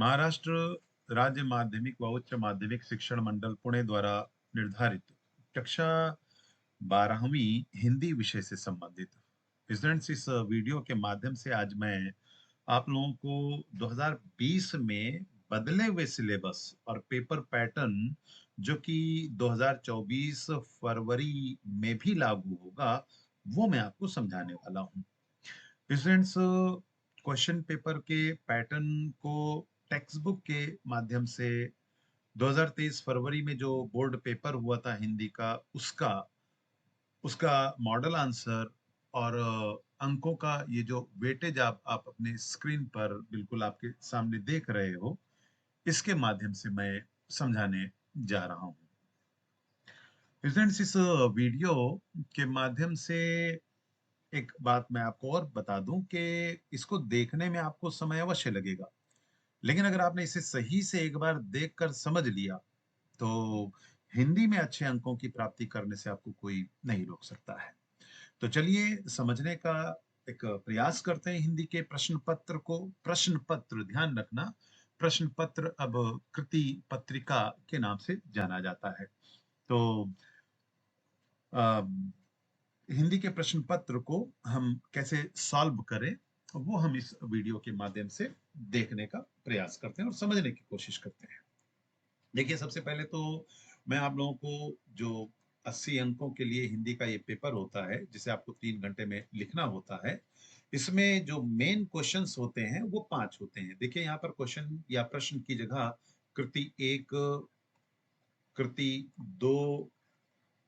महाराष्ट्र राज्य माध्यमिक व उच्च माध्यमिक शिक्षण मंडल पुणे द्वारा निर्धारित कक्षा 12वीं हिंदी विषय से संबंधित। स्टूडेंट्स, इस वीडियो के माध्यम से आज मैं आप लोगों को 2020 में बदले हुए सिलेबस और पेपर पैटर्न जो कि 2024 फरवरी में भी लागू होगा, वो मैं आपको समझाने वाला हूँ। स्टूडेंट्स, क्वेश्चन पेपर के पैटर्न को टेक्स्ट बुक के माध्यम से 2023 फरवरी में जो बोर्ड पेपर हुआ था हिंदी का, उसका उसका मॉडल आंसर और अंकों का ये जो वेटेज आप अपने स्क्रीन पर बिल्कुल आपके सामने देख रहे हो, इसके माध्यम से मैं समझाने जा रहा हूँ। स्टूडेंट्स, इस वीडियो के माध्यम से एक बात मैं आपको और बता दूं कि इसको देखने में आपको समय अवश्य लगेगा, लेकिन अगर आपने इसे सही से एक बार देखकर समझ लिया, तो हिंदी में अच्छे अंकों की प्राप्ति करने से आपको कोई नहीं रोक सकता है। तो चलिए समझने का एक प्रयास करते हैं हिंदी के प्रश्न पत्र को। प्रश्न पत्र, ध्यान रखना, प्रश्न पत्र अब कृति पत्रिका के नाम से जाना जाता है। तो अ, हिंदी के प्रश्न पत्र को हम कैसे सॉल्व करें, वो हम इस वीडियो के माध्यम से देखने का प्रयास करते हैं और समझने की कोशिश करते हैं। देखिए, सबसे पहले तो मैं आप लोगों को जो 80 अंकों के लिए हिंदी का ये पेपर होता है, जिसे आपको 3 घंटे में लिखना होता है, इसमें जो मेन क्वेश्चंस होते हैं, वो 5 होते हैं। देखिए, यहाँ पर क्वेश्चन या प्रश्न की जगह कृति 1, कृति 2,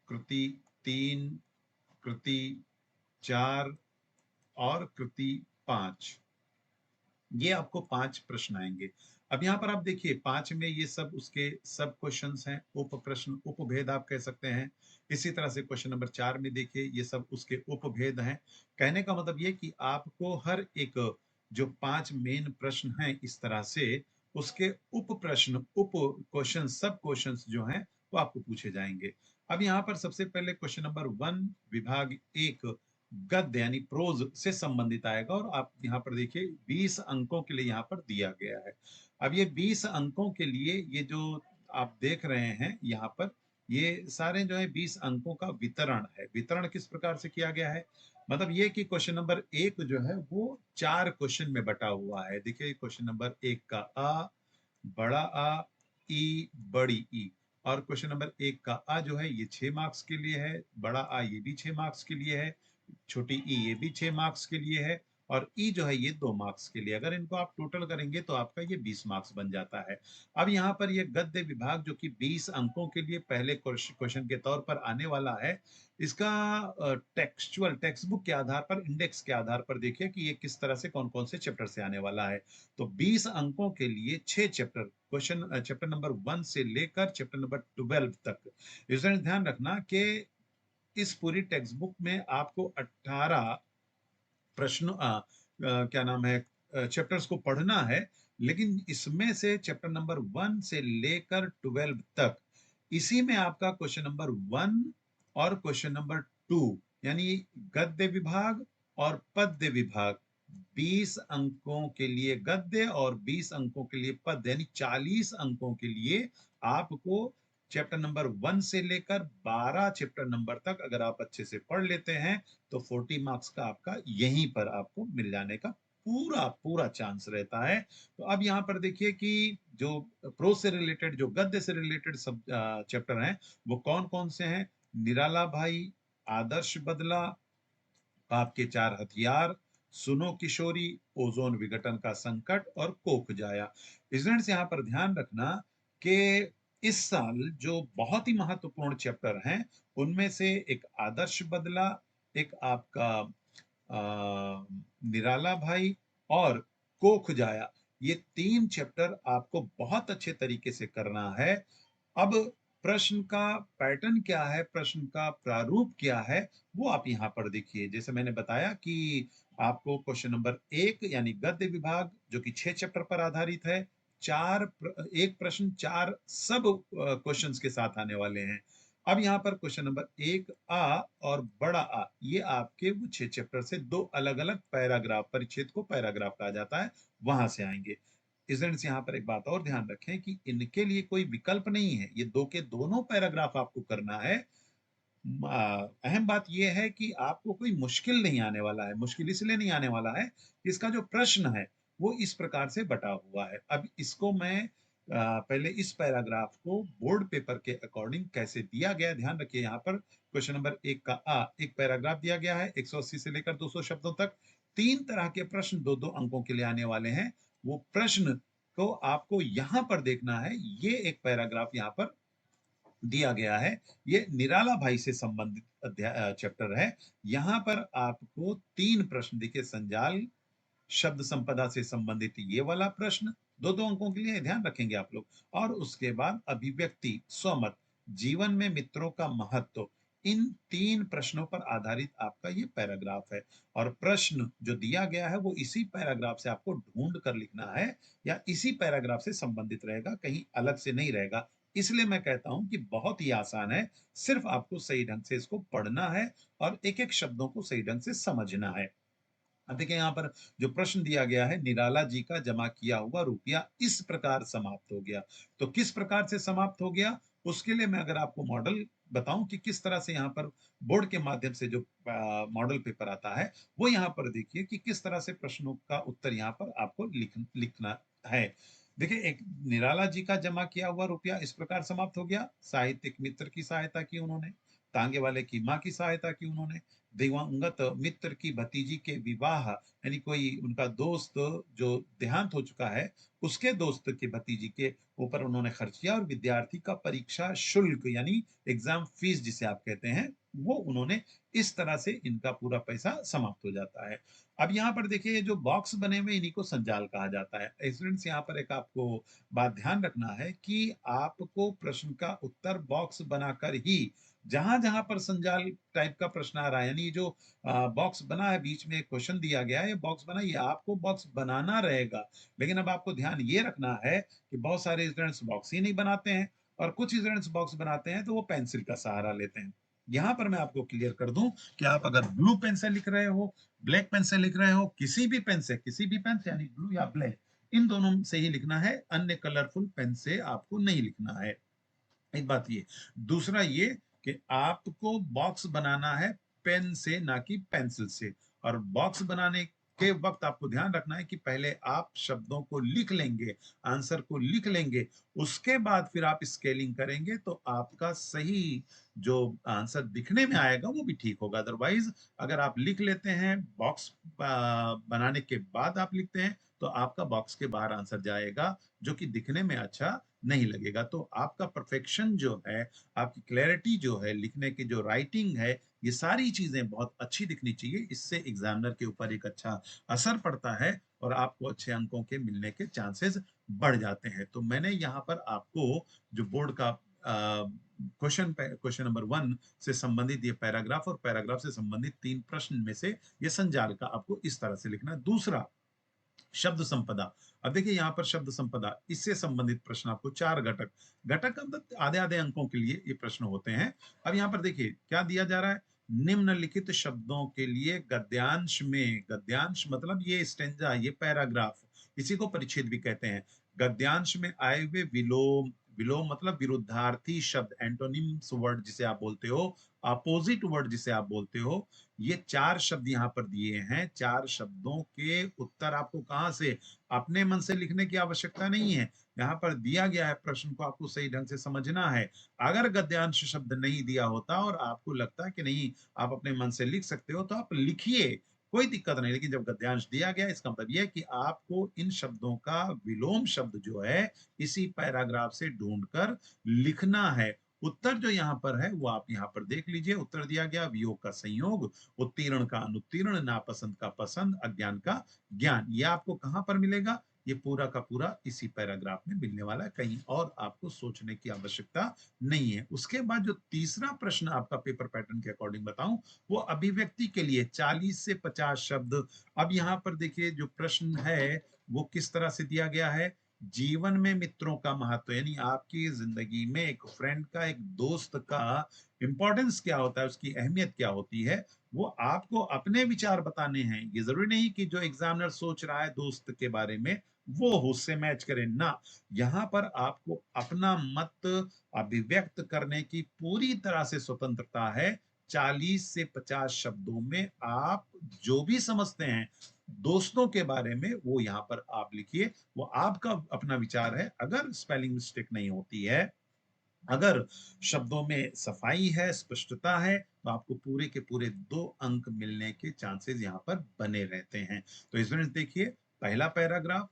कृति 3, कृति 4 और कृति 5, ये आपको 5 प्रश्न आएंगे। अब यहाँ पर आप देखिए, 5 में ये सब उसके सब क्वेश्चंस हैं, उप प्रश्न, उपभेद आप कह सकते हैं। इसी तरह से क्वेश्चन नंबर 4 में देखिए, ये सब उसके उपभेद हैं। कहने का मतलब ये कि आपको हर एक जो 5 मेन प्रश्न हैं इस तरह से, उसके उप प्रश्न, उप क्वेश्चन, सब क्वेश्चंस जो हैं, वो आपको पूछे जाएंगे। अब यहाँ पर सबसे पहले क्वेश्चन नंबर 1 विभाग 1 गद्य यानी प्रोज से संबंधित आएगा, और आप यहाँ पर देखिए 20 अंकों के लिए यहाँ पर दिया गया है। अब ये 20 अंकों के लिए ये जो आप देख रहे हैं यहाँ पर, ये सारे जो है 20 अंकों का वितरण है। वितरण किस प्रकार से किया गया है, मतलब ये कि क्वेश्चन नंबर 1 जो है वो 4 क्वेश्चन में बटा हुआ है। देखिए, क्वेश्चन नंबर 1 का आ, बड़ा आ, ई, बड़ी ई, और क्वेश्चन नंबर 1 का आ जो है ये 6 मार्क्स के लिए है, बड़ा आ ये भी 6 मार्क्स के लिए है, छोटी ई ये भी 6 मार्क्स के लिए है, और ई जो है ये 2 मार्क्स के लिए। अगर इनको आप टोटल करेंगे तो आपका ये 20 मार्क्स बन जाता है। अब यहाँ पर ये गद्य विभाग जो कि 20 अंकों के लिए पहले क्वेश्चन के तौर पर आने वाला है, इसका टेक्सचुअल टेक्स्ट बुक के आधार पर, इंडेक्स के आधार पर देखिए कि ये किस तरह से कौन कौन से चैप्टर से आने वाला है। तो 20 अंकों के लिए 6 चैप्टर, क्वेश्चन चैप्टर नंबर 1 से लेकर चैप्टर नंबर 12 तक। इसमें ध्यान रखना कि इस पूरी टेक्स्ट बुक में आपको 18 प्रश्न क्या नाम है, चैप्टर्स को पढ़ना है, लेकिन इसमें से चैप्टर नंबर 1 से लेकर 12 तक, इसी में आपका क्वेश्चन नंबर 1 और क्वेश्चन नंबर 2 यानी गद्य विभाग और पद्य विभाग, 20 अंकों के लिए गद्य और 20 अंकों के लिए पद्य, यानी 40 अंकों के लिए आपको चैप्टर नंबर 1 से लेकर 12 चैप्टर नंबर तक अगर आप अच्छे से पढ़ लेते हैं, तो 40 मार्क्स का आपका यहीं पर आपको मिल जाने का पूरा पूरा चांस रहता है। तो अब यहाँ पर देखिए कि जो प्रोज से रिलेटेड, जो गद्य से रिलेटेड सब चैप्टर हैं, वो कौन कौन से हैं? निराला भाई, आदर्श बदला, आपके 4 हथियार, सुनो किशोरी, ओजोन विघटन का संकट और कोक जाया। स्टूडेंट्स, यहाँ पर ध्यान रखना कि इस साल जो बहुत ही महत्वपूर्ण चैप्टर हैं, उनमें से एक आदर्श बदला, एक आपका निराला भाई और कोख जाया, ये 3 चैप्टर आपको बहुत अच्छे तरीके से करना है। अब प्रश्न का पैटर्न क्या है, प्रश्न का प्रारूप क्या है, वो आप यहाँ पर देखिए। जैसे मैंने बताया कि आपको क्वेश्चन नंबर 1 यानी गद्य विभाग जो कि 6 चैप्टर पर आधारित है, एक प्रश्न 4 सब क्वेश्चंस के साथ आने वाले हैं। अब यहाँ पर क्वेश्चन नंबर 1 आ और बड़ा आ, ये आपके वो 6 चैप्टर से 2 अलग अलग पैराग्राफ, परिच्छेद को पैराग्राफ कहा जाता है, वहां से आएंगे। स्टूडेंट्स यहाँ पर एक बात और ध्यान रखें कि इनके लिए कोई विकल्प नहीं है, ये दो के दोनों पैराग्राफ आपको करना है। अहम बात ये है कि आपको कोई मुश्किल नहीं आने वाला है, मुश्किल इसलिए नहीं आने वाला है, इसका जो प्रश्न है वो इस प्रकार से बटा हुआ है। अब इसको मैं पहले इस पैराग्राफ को बोर्ड पेपर के अकॉर्डिंग कैसे दिया गया है, ध्यान रखिए यहाँ पर क्वेश्चन नंबर 1 का एक पैराग्राफ दिया गया है 180 से लेकर 200 शब्दों तक। 3 तरह के प्रश्न 2-2 अंकों के लिए आने वाले हैं। वो प्रश्न को आपको यहाँ पर देखना है, ये एक पैराग्राफ यहाँ पर दिया गया है। ये निराला भाई से संबंधित चैप्टर है। यहाँ पर आपको 3 प्रश्न देखिए, संजाल, शब्द संपदा से संबंधित ये वाला प्रश्न 2-2 अंकों के लिए ध्यान रखेंगे आप लोग, और उसके बाद अभिव्यक्ति, स्वमत, जीवन में मित्रों का महत्व, इन 3 प्रश्नों पर आधारित आपका ये पैराग्राफ है। और प्रश्न जो दिया गया है वो इसी पैराग्राफ से आपको ढूंढ कर लिखना है, या इसी पैराग्राफ से संबंधित रहेगा, कहीं अलग से नहीं रहेगा। इसलिए मैं कहता हूं कि बहुत ही आसान है, सिर्फ आपको सही ढंग से इसको पढ़ना है और एक-एक शब्दों को सही ढंग से समझना है। अब देखिए यहाँ पर जो प्रश्न दिया गया है, निराला जी का जमा किया हुआ रुपया इस प्रकार समाप्त हो गया। तो किस प्रकार से समाप्त हो गया, उसके लिए मैं अगर आपको मॉडल बताऊं कि किस तरह से यहाँ पर बोर्ड के माध्यम से जो मॉडल पेपर आता है, वो यहाँ पर देखिए कि किस तरह से प्रश्नों का उत्तर यहाँ पर आपको लिखना है। देखिए, एक निराला जी का जमा किया हुआ रुपया इस प्रकार समाप्त हो गया। साहित्यिक मित्र की सहायता की उन्होंने, तांगे वाले की माँ की सहायता की उन्होंने, दिवंगत मित्र की भतीजी के विवाह, यानी कोई उनका दोस्त जो देहांत हो चुका है, उसके दोस्त की भतीजी के ऊपर उन्होंने खर्च किया, और विद्यार्थी का परीक्षा शुल्क यानी एग्जाम फीस जिसे आप कहते हैं, वो उन्होंने, इस तरह से इनका पूरा पैसा समाप्त हो जाता है। अब यहाँ पर देखिए, ये जो बॉक्स बने हुए इन्हीं को संजाल कहा जाता है। स्टूडेंट्स, यहाँ पर एक आपको बात ध्यान रखना है कि आपको प्रश्न का उत्तर बॉक्स बनाकर ही, जहां जहां पर संजाल टाइप का प्रश्न आ रहा है, यानी जो बॉक्स बना है, बीच में क्वेश्चन दिया गया है, बॉक्स बना, ये आपको बॉक्स बनाना रहेगा। लेकिन अब आपको ध्यान ये रखना है कि बहुत सारे स्टूडेंट्स बॉक्स ही नहीं बनाते हैं, और कुछ स्टूडेंट्स बॉक्स बनाते हैं तो वो पेंसिल का सहारा लेते हैं। यहाँ पर मैं आपको क्लियर कर दूं कि आप अगर ब्लू पेन से लिख रहे हो, ब्लैक पेन से लिख रहे हो, किसी भी पेन से, किसी भी पेन से, यानी ब्लू या ब्लैक, इन दोनों से ही लिखना है, अन्य कलरफुल पेन से आपको नहीं लिखना है। एक बात ये, दूसरा ये कि आपको बॉक्स बनाना है पेन से, ना कि पेंसिल से। और बॉक्स बनाने के वक्त आपको ध्यान रखना है कि पहले आप शब्दों को लिख लेंगे, आंसर को लिख लेंगे, उसके बाद फिर आप स्केलिंग करेंगे, तो आपका सही जो आंसर दिखने में आएगा वो भी ठीक होगा। अदरवाइज अगर आप लिख लेते हैं, बॉक्स बनाने के बाद आप लिखते हैं, तो आपका बॉक्स के बाहर आंसर जाएगा, जो कि दिखने में अच्छा नहीं लगेगा। तो आपका परफेक्शन जो है, आपकी क्लैरिटी जो है, लिखने की जो राइटिंग है, ये सारी चीजें बहुत अच्छी दिखनी चाहिए। इससे एग्जामिनर के ऊपर एक अच्छा असर पड़ता है, और आपको अच्छे अंकों के मिलने के चांसेस बढ़ जाते हैं। तो मैंने यहाँ पर आपको जो बोर्ड का क्वेश्चन नंबर 1 से संबंधित ये पैराग्राफ, और पैराग्राफ से संबंधित 3 प्रश्न में से ये संजाल का आपको इस तरह से लिखना है। दूसरा, शब्द संपदा। अब देखिए यहाँ पर शब्द संपदा, इससे संबंधित प्रश्न आपको 4 घटक, घटक मतलब आधे आधे अंकों के लिए ये प्रश्न होते हैं। अब यहाँ पर देखिए क्या दिया जा रहा है, निम्नलिखित शब्दों के लिए गद्यांश में, गद्यांश मतलब ये स्टेंजा, ये पैराग्राफ, इसी को परिच्छेद भी कहते हैं। गद्यांश में आए हुए विलोम, विलोम मतलब विरुद्धार्थी शब्द, एंटोनिम्स वर्ड जिसे आप बोलते हो, अपोजिट वर्ड जिसे आप बोलते हो, ये 4 शब्द यहाँ पर दिए हैं। 4 शब्दों के उत्तर आपको कहाँ से, अपने मन से लिखने की आवश्यकता नहीं है। यहाँ पर दिया गया है, प्रश्न को आपको सही ढंग से समझना है। अगर गद्यांश शब्द नहीं दिया होता और आपको लगता है कि नहीं आप अपने मन से लिख सकते हो, तो आप लिखिए, कोई दिक्कत नहीं। लेकिन जब गद्यांश दिया गया, इसका मतलब यह है कि आपको इन शब्दों का विलोम शब्द जो है, इसी पैराग्राफ से ढूंढकर लिखना है। उत्तर जो यहाँ पर है वो आप यहाँ पर देख लीजिए। उत्तर दिया गया, वियोग का संयोग, उत्तीर्ण का अनुत्तीर्ण, नापसंद का पसंद, अज्ञान का ज्ञान। ये आपको कहाँ पर मिलेगा, ये पूरा का पूरा इसी पैराग्राफ में मिलने वाला है, कहीं और आपको सोचने की आवश्यकता नहीं है। उसके बाद जो तीसरा प्रश्न आपका पेपर पैटर्न के अकॉर्डिंग बताऊं, वो अभिव्यक्ति के लिए 40 से 50 शब्द। अब यहाँ पर देखिए जो प्रश्न है वो किस तरह से दिया गया है, जीवन में मित्रों का महत्व, यानी आपकी जिंदगी में एक फ्रेंड का, एक दोस्त का इंपॉर्टेंस क्या होता है, उसकी अहमियत क्या होती है, वो आपको अपने विचार बताने हैं। ये जरूरी नहीं कि जो एग्जामिनर सोच रहा है दोस्त के बारे में वो उससे मैच करे ना। यहाँ पर आपको अपना मत अभिव्यक्त करने की पूरी तरह से स्वतंत्रता है। 40 से 50 शब्दों में आप जो भी समझते हैं दोस्तों के बारे में वो यहाँ पर आप लिखिए। वो आपका अपना विचार है। अगर स्पेलिंग मिस्टेक नहीं होती है, अगर शब्दों में सफाई है, स्पष्टता है, तो आपको पूरे के पूरे 2 अंक मिलने के चांसेस यहाँ पर बने रहते हैं। तो स्टूडेंट्स देखिए, पहला पैराग्राफ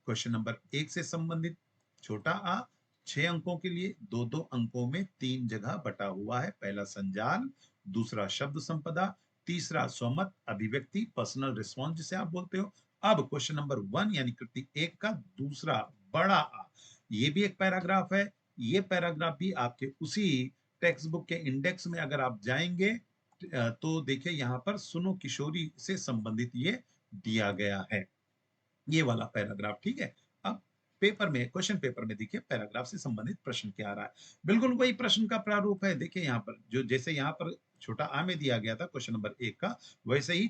क्वेश्चन नंबर 1 से संबंधित, छोटा आ 6 अंकों के लिए 2-2 अंकों में 3 जगह बटा हुआ है। पहला संजाल, दूसरा शब्द संपदा, तीसरा स्वमत अभिव्यक्ति, पर्सनल रिस्पॉन्स जिसे आप बोलते हो। अब क्वेश्चन नंबर 1 यानी कृति 1 का दूसरा बड़ा आ, ये भी एक पैराग्राफ है। ये पैराग्राफ भी आपके उसी टेक्स्ट बुक के इंडेक्स में अगर आप जाएंगे तो देखिए यहाँ पर सुनो किशोरी से संबंधित ये दिया गया है, ये वाला पैराग्राफ। ठीक है। अब पेपर में, क्वेश्चन पेपर में देखिए पैराग्राफ से संबंधित प्रश्न क्या आ रहा है। बिल्कुल वही प्रश्न का प्रारूप है। देखिए यहाँ पर जो जैसे यहाँ पर छोटा आ में दिया गया था क्वेश्चन नंबर 1 का, वैसे ही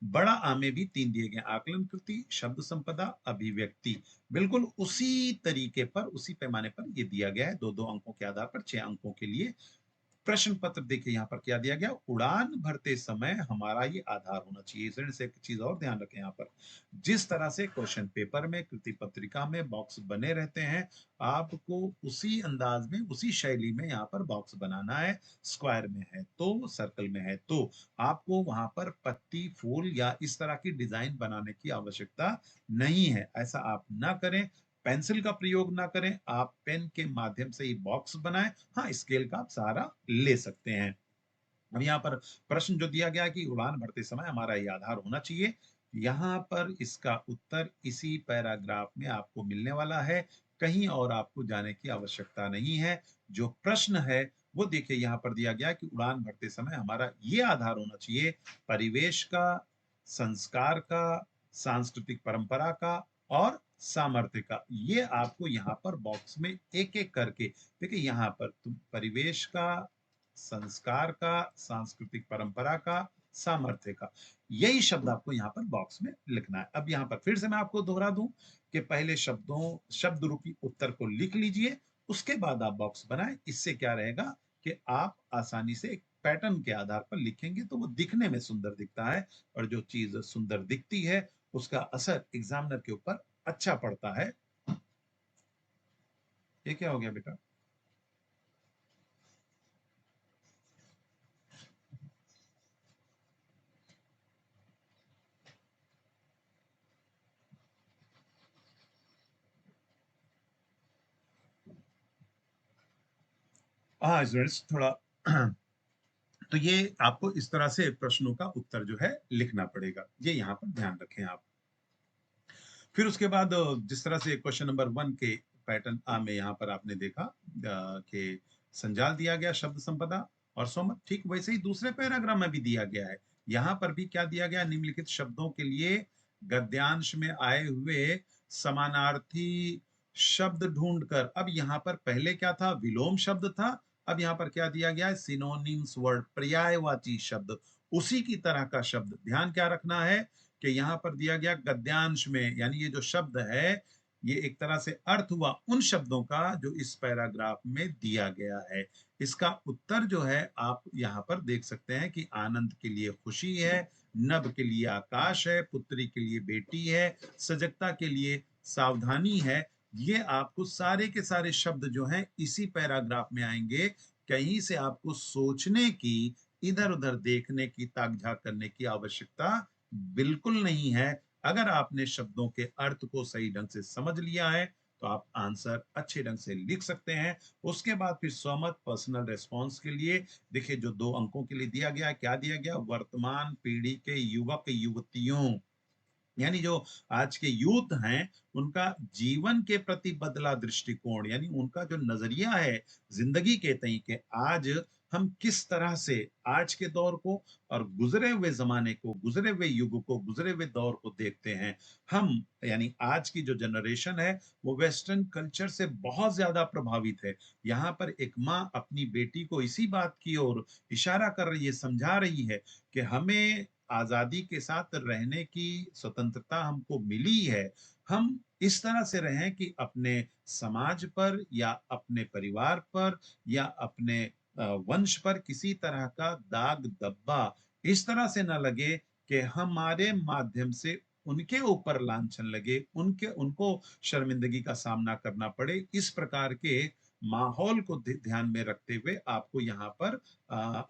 बड़ा आ में भी 3 दिए गए, आकलन कृति, शब्द संपदा, अभिव्यक्ति। बिल्कुल उसी तरीके पर, उसी पैमाने पर ये दिया गया है। 2-2 अंकों के आधार पर 6 अंकों के लिए प्रश्न पत्र। देखिए यहाँ पर क्या दिया गया, उड़ान भरते समय हमारा ये आधार होना चाहिए। से एक चीज और ध्यान रखें, यहाँ पर जिस तरह से क्वेश्चन पेपर में, कृति पत्रिका में बॉक्स बने रहते हैं, आपको उसी अंदाज में, उसी शैली में यहाँ पर बॉक्स बनाना है। स्क्वायर में है तो, सर्कल में है तो आपको वहां पर पत्ती, फूल या इस तरह की डिजाइन बनाने की आवश्यकता नहीं है। ऐसा आप ना करें। पेंसिल का प्रयोग ना करें, आप पेन के माध्यम से ही बॉक्स बनाएं। हाँ, स्केल का आप सहारा ले सकते हैं। अब यहाँ पर प्रश्न जो दिया गया कि उड़ान भरते समय हमारा ये आधार होना चाहिए, यहाँ पर इसका उत्तर इसी पैराग्राफ में आपको मिलने वाला है। कहीं और आपको जाने की आवश्यकता नहीं है। जो प्रश्न है वो देखिए यहाँ पर दिया गया कि उड़ान भरते समय हमारा ये आधार होना चाहिए, परिवेश का, संस्कार का, सांस्कृतिक परंपरा का और सामर्थ्य का। ये आपको यहाँ पर बॉक्स में एक एक करके, देखिए यहाँ पर तुम परिवेश का, संस्कार का, सांस्कृतिक परंपरा का, सामर्थ्य का, यही शब्द आपको यहाँ पर बॉक्स में लिखना है। अब यहाँ पर फिर से मैं आपको दोहरा दूं कि पहले शब्द रूपी उत्तर को लिख लीजिए, उसके बाद आप बॉक्स बनाएं। इससे क्या रहेगा कि आप आसानी से एक पैटर्न के आधार पर लिखेंगे तो वो दिखने में सुंदर दिखता है, और जो चीज सुंदर दिखती है उसका असर एग्जामिनर के ऊपर अच्छा पड़ता है। ये क्या हो गया बेटा? हाँ स्टूडेंट्स, थोड़ा तो ये आपको इस तरह से प्रश्नों का उत्तर जो है लिखना पड़ेगा, ये यहाँ पर ध्यान रखें आप। फिर उसके बाद जिस तरह से क्वेश्चन नंबर 1 के पैटर्न आ में यहाँ पर आपने देखा कि संजाल दिया गया, शब्द संपदा और स्वमत, ठीक वैसे ही दूसरे पैराग्राफ में भी दिया गया है। यहाँ पर भी क्या दिया गया, निम्नलिखित शब्दों के लिए गद्यांश में आए हुए समानार्थी शब्द ढूंढकर। अब यहाँ पर पहले क्या था, विलोम शब्द था। अब यहाँ पर क्या दिया गया है, सिनोनिम्स वर्ड, पर्यायवाची शब्द, उसी की तरह का शब्द। ध्यान क्या रखना है कि यहाँ पर दिया गया गद्यांश में, यानी ये जो शब्द है ये एक तरह से अर्थ हुआ उन शब्दों का जो इस पैराग्राफ में दिया गया है। इसका उत्तर जो है आप यहाँ पर देख सकते हैं कि आनंद के लिए खुशी है, नभ के लिए आकाश है, पुत्री के लिए बेटी है, सजगता के लिए सावधानी है। ये आपको सारे के सारे शब्द जो हैं इसी पैराग्राफ में आएंगे। कहीं से आपको सोचने की, इधर उधर देखने की, ताक झाक करने की आवश्यकता बिल्कुल नहीं है। अगर आपने शब्दों के अर्थ को सही ढंग से समझ लिया है तो आप आंसर अच्छे ढंग से लिख सकते हैं। उसके बाद फिर स्वमत, पर्सनल रेस्पॉन्स के लिए देखिए जो 2 अंकों के लिए दिया गया, क्या दिया गया, वर्तमान पीढ़ी के युवक युवतियों, यानी जो आज के यूथ हैं उनका जीवन के प्रति बदला दृष्टिकोण, यानी उनका जो नजरिया है जिंदगी के तई के, आज हम किस तरह से आज के दौर को और गुजरे हुए जमाने को, गुजरे हुए युग को, गुजरे हुए दौर को देखते हैं। हम यानी आज की जो जनरेशन है वो वेस्टर्न कल्चर से बहुत ज्यादा प्रभावित है। यहाँ पर एक माँ अपनी बेटी को इसी बात की ओर इशारा कर रही है, समझा रही है कि हमें आजादी के साथ रहने की स्वतंत्रता हमको मिली है। हम इस तरह से रहें कि अपने समाज पर या अपने परिवार पर या अपने वंश पर किसी तरह का दाग धब्बा इस तरह से ना लगे कि हमारे माध्यम से उनके ऊपर लांछन लगे, उनके उनको शर्मिंदगी का सामना करना पड़े। इस प्रकार के माहौल को ध्यान में रखते हुए आपको यहाँ पर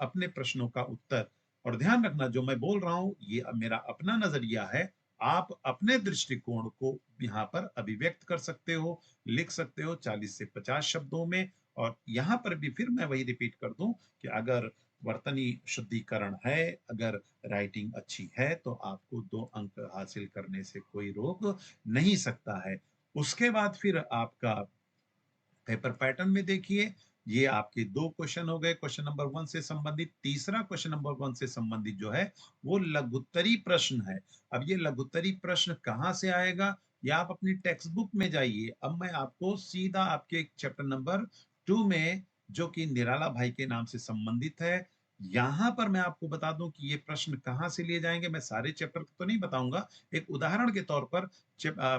अपने प्रश्नों का उत्तर, और ध्यान रखना जो मैं बोल रहा हूँ ये मेरा अपना नजरिया है। आप अपने दृष्टिकोण को यहाँ पर अभिव्यक्त कर सकते हो, लिख सकते हो 40 से 50 शब्दों में। और यहाँ पर भी फिर मैं वही रिपीट कर दूं कि अगर वर्तनी शुद्धिकरण है, अगर राइटिंग अच्छी है, तो आपको 2 अंक हासिल करने से कोई रोक नहीं सकता है। उसके बाद फिर आपका पेपर पैटर्न में देखिए, ये आपके 2 क्वेश्चन हो गए क्वेश्चन नंबर 1 से संबंधित। तीसरा क्वेश्चन नंबर 1 से संबंधित जो है वो लघुत्तरी प्रश्न है। अब ये लघुत्तरी प्रश्न कहाँ से आएगा, या आप अपनी टेक्स्ट बुक में जाइए। अब मैं आपको सीधा आपके चैप्टर नंबर 2 में, जो कि निराला भाई के नाम से संबंधित है, यहाँ पर मैं आपको बता दूं कि ये प्रश्न कहाँ से लिए जाएंगे। मैं सारे चैप्टर तो नहीं बताऊंगा, एक उदाहरण के तौर पर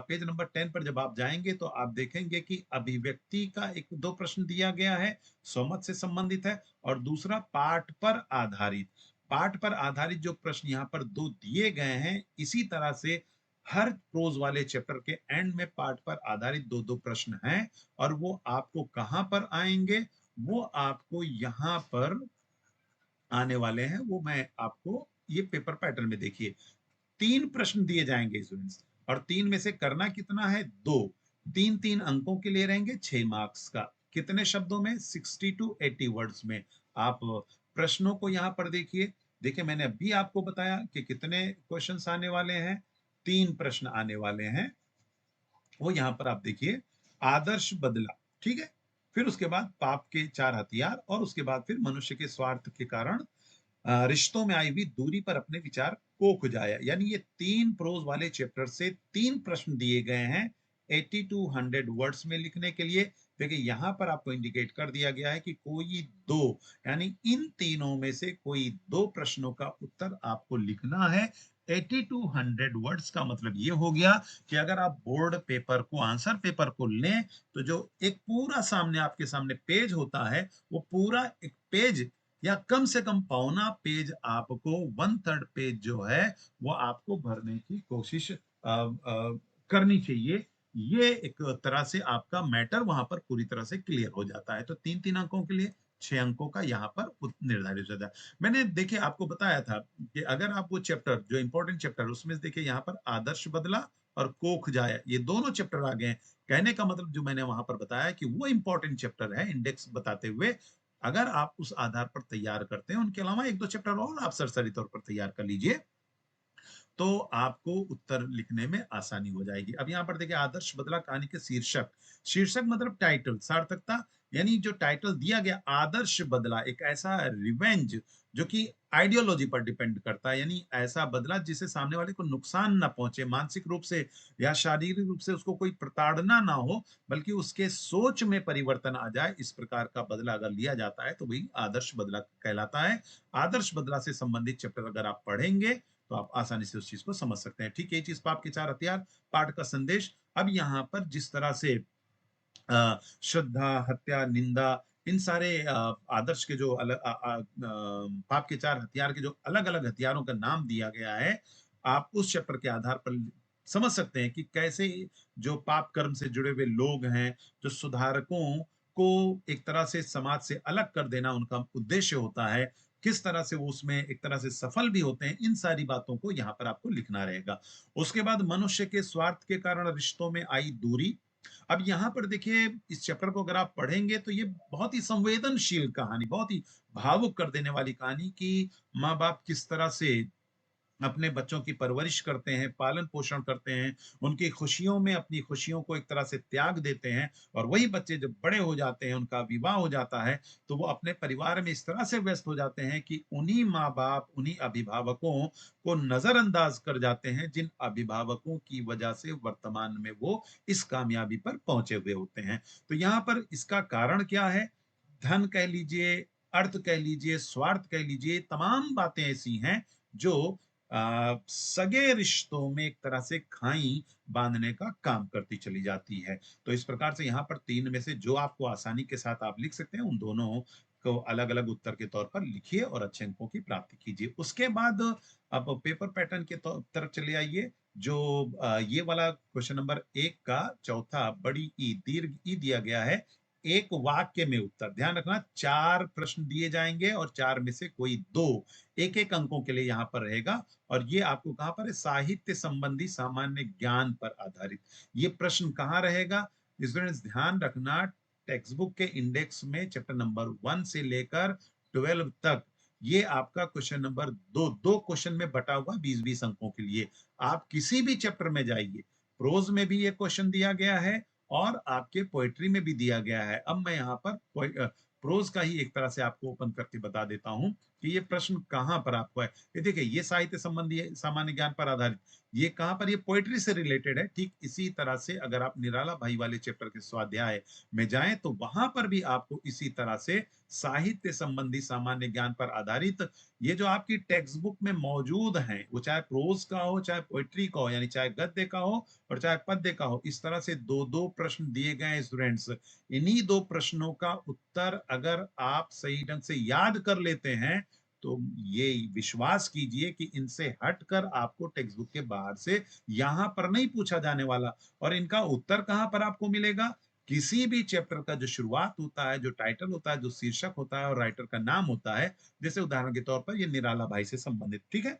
पेज नंबर 10 पर जब आप जाएंगे तो आप देखेंगे कि अभिव्यक्ति का एक 2 प्रश्न दिया गया है, स्वमत से संबंधित है, और दूसरा पाठ पर आधारित। पाठ पर आधारित जो प्रश्न यहाँ पर 2 दिए गए हैं, इसी तरह से हर प्रोज वाले चैप्टर के एंड में पाठ पर आधारित 2-2 प्रश्न हैं। और वो आपको कहाँ पर आएंगे, वो आपको यहाँ पर आने वाले हैं। वो मैं आपको ये पेपर पैटर्न में देखिए 3 प्रश्न दिए जाएंगे स्टूडेंट्स, और 3 में से करना कितना है, 2। 3-3 अंकों के लिए रहेंगे, 6 मार्क्स का। कितने शब्दों में, 60 टू 80 वर्ड्स में। आप प्रश्नों को यहाँ पर देखिए। देखिए मैंने अभी आपको बताया कि कितने क्वेश्चंस आने वाले हैं, 3 प्रश्न आने वाले हैं। वो यहाँ पर आप देखिए, आदर्श बदला, ठीक है। फिर उसके बाद पाप के 4 हथियार, और उसके बाद फिर मनुष्य के स्वार्थ के कारण रिश्तों में आई हुई दूरी पर अपने विचार को खुजाया। यानी ये 3 प्रोज वाले चैप्टर से 3 प्रश्न दिए गए हैं 80 टू 100 वर्ड्स में लिखने के लिए। देखिए यहाँ पर आपको इंडिकेट कर दिया गया है कि कोई 2, यानी इन तीनों में से कोई 2 प्रश्नों का उत्तर आपको लिखना है। 80 टू 100 वर्ड्स का मतलब ये हो गया कि अगर आप बोर्ड पेपर को, आंसर पेपर को लें, तो जो एक पूरा सामने आपके सामने पेज होता है, वो पूरा एक पेज या कम से कम पौना पेज आपको, 1/3 पेज जो है वो आपको भरने की कोशिश करनी चाहिए। ये एक तरह से आपका मैटर वहां पर पूरी तरह से क्लियर हो जाता है। तो 3-3 अंकों के लिए 6 अंकों का यहाँ पर निर्धारित हो जाता है। मैंने देखिए आपको बताया था कि अगर आप वो चैप्टर जो इंपॉर्टेंट चैप्टर, उसमें देखिए यहाँ पर आदर्श बदला और कोख जाया, ये दोनों चैप्टर आ गए हैं। कहने का मतलब जो मैंने वहां पर बताया कि वो इंपॉर्टेंट चैप्टर है, इंडेक्स बताते हुए। अगर आप उस आधार पर तैयार करते हैं, उनके अलावा 1-2 चैप्टर और आप सरसरी तौर पर तैयार कर लीजिए, तो आपको उत्तर लिखने में आसानी हो जाएगी। अब यहाँ पर देखिए, आदर्श बदला कहानी के शीर्षक, शीर्षक मतलब टाइटल, सार्थकता, यानी जो टाइटल दिया गया आदर्श बदला, एक ऐसा रिवेंज जो कि आइडियोलॉजी पर डिपेंड करता है, यानी ऐसा बदला जिससे सामने वाले को नुकसान ना पहुंचे, मानसिक रूप से या शारीरिक रूप से उसको कोई प्रताड़ना ना हो, बल्कि उसके सोच में परिवर्तन आ जाए। इस प्रकार का बदला अगर लिया जाता है तो वही आदर्श बदला कहलाता है। आदर्श बदला से संबंधित चैप्टर अगर आप पढ़ेंगे तो आप आसानी से उस चीज को समझ सकते हैं। ठीक है, चीज पाप के 4 हथियार, पाठ का संदेश। अब यहाँ पर जिस तरह से श्रद्धा, हत्या, निंदा, इन सारे आदर्श के जो अलग पाप के 4 हथियार के जो अलग अलग हथियारों का नाम दिया गया है, आप उस चैप्टर के आधार पर समझ सकते हैं कि कैसे जो पाप कर्म से जुड़े हुए लोग हैं, जो सुधारकों को एक तरह से समाज से अलग कर देना उनका उद्देश्य होता है, किस तरह से वो उसमें एक तरह से सफल भी होते हैं। इन सारी बातों को यहाँ पर आपको लिखना रहेगा। उसके बाद मनुष्य के स्वार्थ के कारण रिश्तों में आई दूरी। अब यहाँ पर देखिए, इस चैप्टर को अगर आप पढ़ेंगे तो ये बहुत ही संवेदनशील कहानी, बहुत ही भावुक कर देने वाली कहानी कि माँ बाप किस तरह से अपने बच्चों की परवरिश करते हैं, पालन-पोषण करते हैं, उनकी खुशियों में अपनी खुशियों को एक तरह से त्याग देते हैं और वही बच्चे जब बड़े हो जाते हैं, उनका विवाह हो जाता है, तो वो अपने परिवार में इस तरह से व्यस्त हो जाते हैं कि उन्हीं माँ-बाप, उन्हीं अभिभावकों को नज़रअंदाज कर जाते हैं, जिन अभिभावकों की वजह से वर्तमान में वो इस कामयाबी पर पहुँचे हुए होते हैं। तो यहाँ पर इसका कारण क्या है? धन कह लीजिए, अर्थ कह लीजिए, स्वार्थ कह लीजिए, तमाम बातें ऐसी हैं जो सगे रिश्तों में एक तरह से खाई बाँधने का काम करती चली जाती है। तो इस प्रकार से यहाँ पर 3 में से जो आपको आसानी के साथ आप लिख सकते हैं, उन दोनों को अलग-अलग उत्तर के तौर पर लिखिए और अच्छे अंकों की प्राप्ति कीजिए। उसके बाद आप पेपर पैटर्न के तरफ चले आइए, जो ये वाला क्वेश्चन नंबर 1 का चौथा बड़ी ई, दीर्घ ई दिया गया है। एक वाक्य में उत्तर, ध्यान रखना 4 प्रश्न दिए जाएँगे और 4 में से कोई 2 एक-एक अंकों के लिए यहाँ पर रहेगा और ये आपको कहाँ पर है? साहित्य संबंधी सामान्य ज्ञान पर आधारित। ये प्रश्न कहाँ रहेगा? स्टूडेंट्स ध्यान रखना, टेक्स्ट बुक के इंडेक्स में चैप्टर नंबर 1 से लेकर 12 तक ये आपका क्वेश्चन नंबर 2 क्वेश्चन में बटा हुआ 20-20 अंकों के लिए। आप किसी भी चैप्टर में जाइए, प्रोज़ में भी ये क्वेश्चन दिया गया है और आपके पोएट्री में भी दिया गया है। अब मैं यहाँ पर प्रोज़ का ही एक तरह से आपको ओपन करके बता देता हूँ कि ये प्रश्न कहाँ पर आपको है। ये देखिए, ये साहित्य संबंधी है, सामान्य ज्ञान पर आधारित। ये कहाँ पर, ये पोएट्री से रिलेटेड है। ठीक इसी तरह से अगर आप निराला भाई वाले चैप्टर के स्वाध्याय में जाएँ तो वहाँ पर भी आपको इसी तरह से साहित्य संबंधी सामान्य ज्ञान पर आधारित ये जो आपकी टेक्स्ट बुक में मौजूद हैं, वो चाहे प्रोज़ का हो, चाहे पोएट्री का हो, यानी चाहे गद्य का हो और चाहे पद्य का हो, इस तरह से 2-2 प्रश्न दिए गए हैं स्टूडेंट्स। इन्हीं 2 प्रश्नों का उत्तर अगर आप सही ढंग से याद कर लेते हैं, तो ये विश्वास कीजिए कि इनसे हटकर आपको टेक्स्ट बुक के बाहर से यहाँ पर नहीं पूछा जाने वाला और इनका उत्तर कहाँ पर आपको मिलेगा? किसी भी चैप्टर का जो शुरुआत होता है, जो टाइटल होता है, जो शीर्षक होता है और राइटर का नाम होता है, जैसे उदाहरण के तौर पर ये निराला भाई से संबंधित, ठीक है?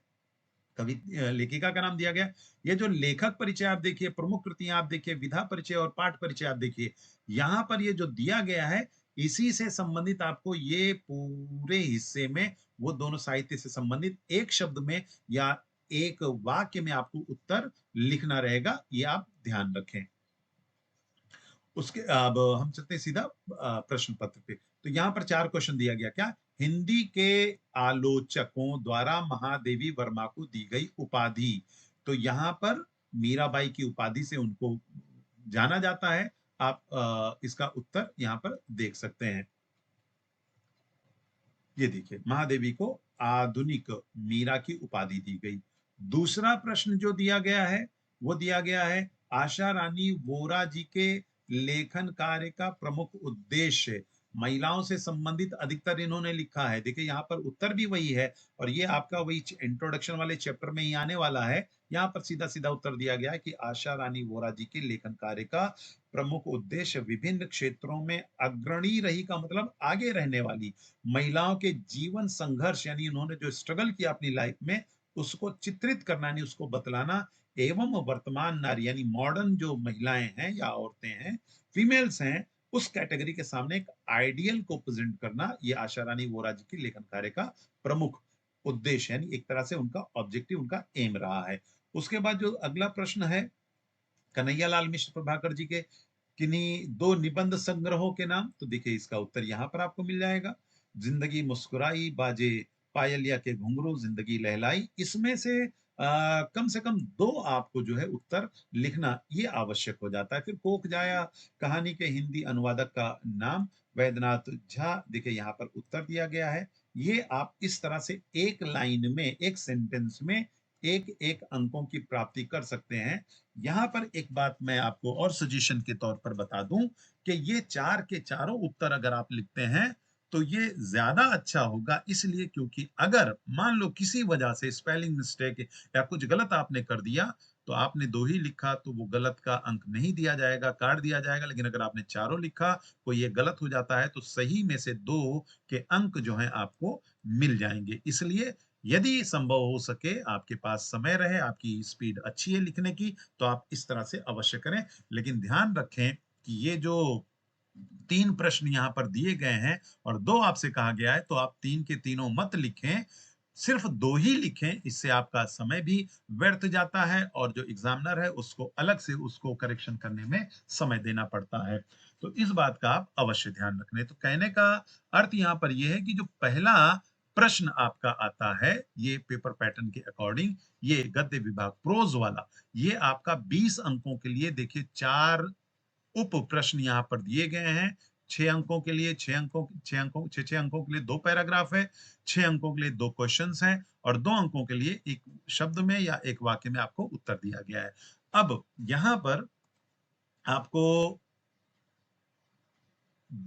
लेखिका का नाम दिया गया। ये जो लेखक परिचय आप देखिए, प्रमुख कृतियाँ आप देखिए, विधा परिचय और पाठ परिचय आप देखिए। यहाँ पर ये जो दिया गया है, इसी से संबंधित आपको ये पूरे हिस्से में वो दोनों साहित्य से संबंधित एक शब्द में या एक वाक्य में आपको उत्तर लिखना रहेगा, ये आप ध्यान रखें। उसके अब हम चलते हैं सीधा प्रश्न पत्र पे। तो यहाँ पर 4 क्वेश्चन दिया गया क्या? हिंदी के आलोचकों द्वारा महादेवी वर्मा को दी गई उपाधि। तो यहाँ पर मीराबाई की उपाधि से उनको जाना जाता है। आप इसका उत्तर यहाँ पर देख सकते हैं। ये देखिए, महादेवी को आधुनिक मीरा की उपाधि दी गई। दूसरा प्रश्न जो दिया गया है, वो दिया गया है आशा रानी वोरा जी के लेखन कार्य का प्रमुख उद्देश्य। महिलाओं से संबंधित अधिकतर इन्होंने लिखा है। देखिए यहाँ पर उत्तर भी वही है और ये आपका वही इंट्रोडक्शन वाले चैप्टर में ही आने वाला है। यहाँ पर सीधा-सीधा उत्तर दिया गया है कि आशा रानी वोरा जी के लेखन कार्य का प्रमुख उद्देश्य विभिन्न क्षेत्रों में अग्रणी रही का मतलब आगे रहने वाली महिलाओं के जीवन संघर्ष यानी उन्होंने जो स्ट्रगल किया अपनी लाइफ में उसको चित्रित करना यानी उसको बतलाना एवं वर्तमान नारी यानी मॉडर्न जो महिलाएं हैं या औरतें हैं, फीमेल्स हैं, उस कैटेगरी के सामने एक आइडियल को प्रेजेंट करना ये आशा रानी वोरा जी की लेखन कार्य का प्रमुख उद्देश्य यानी एक तरह से उनका ऑब्जेक्टिव, उनका एम रहा है। उसके बाद जो अगला प्रश्न है कन्हैयालाल मिश्र प्रभाकर जी के किन्हीं 2 निबंध संग्रहों के नाम, तो देखिए इसका उत्तर यहाँ पर आपको मिल जाएगा। ज़िंदगी मुस्कुराई, बाजे पायलिया के घुंघरू, ज़िंदगी लहलाई, इसमें कम से कम 2 आपको जो है उत्तर लिखना ये आवश्यक हो जाता है। फिर कोक जाया कहानी के हिंदी अनुवादक का नाम वैद्यनाथ झा, देखिए यहाँ पर उत्तर दिया गया है। ये आप इस तरह से एक लाइन में, एक सेंटेंस में 1-1 अंकों की प्राप्ति कर सकते हैं। यहाँ पर एक बात मैं आपको और सजेशन के तौर पर बता दूं कि ये 4 के चारों उत्तर अगर आप लिखते हैं तो ये ज्यादा अच्छा होगा, इसलिए क्योंकि अगर मान लो किसी वजह से स्पेलिंग मिस्टेक या कुछ गलत आपने कर दिया तो आपने 2 ही लिखा तो वो गलत का अंक नहीं दिया जाएगा, काट दिया जाएगा। लेकिन अगर आपने चारों लिखा कोई ये गलत हो जाता है तो सही में से 2 के अंक जो हैं आपको मिल जाएंगे। इसलिए यदि संभव हो सके, आपके पास समय रहे, आपकी स्पीड अच्छी है लिखने की, तो आप इस तरह से अवश्य करें। लेकिन ध्यान रखें कि ये जो 3 प्रश्न यहाँ पर दिए गए हैं और 2 आपसे कहा गया है, तो आप 3 के तीनों मत लिखें। सिर्फ 2 ही लिखें, इससे आपका समय भी व्यर्थ जाता है और जो एग्जामिनर है उसको अलग से उसको करेक्शन करने में समय देना पड़ता है। तो इस बात का आप अवश्य ध्यान रखें। तो कहने का अर्थ यहाँ पर ये है कि जो पहला प्रश्न आपका आता है, ये पेपर पैटर्न के अकॉर्डिंग, ये गद्य विभाग प्रोज वाला, ये आपका 20 अंकों के लिए देखिए 4 उप प्रश्न यहाँ पर दिए गए हैं। 6 अंकों के लिए 6 अंकों के लिए 2 पैराग्राफ है, 6 अंकों के लिए 2 क्वेश्चंस हैं और 2 अंकों के लिए 1 शब्द में या 1 वाक्य में आपको उत्तर दिया गया है। अब यहाँ पर आपको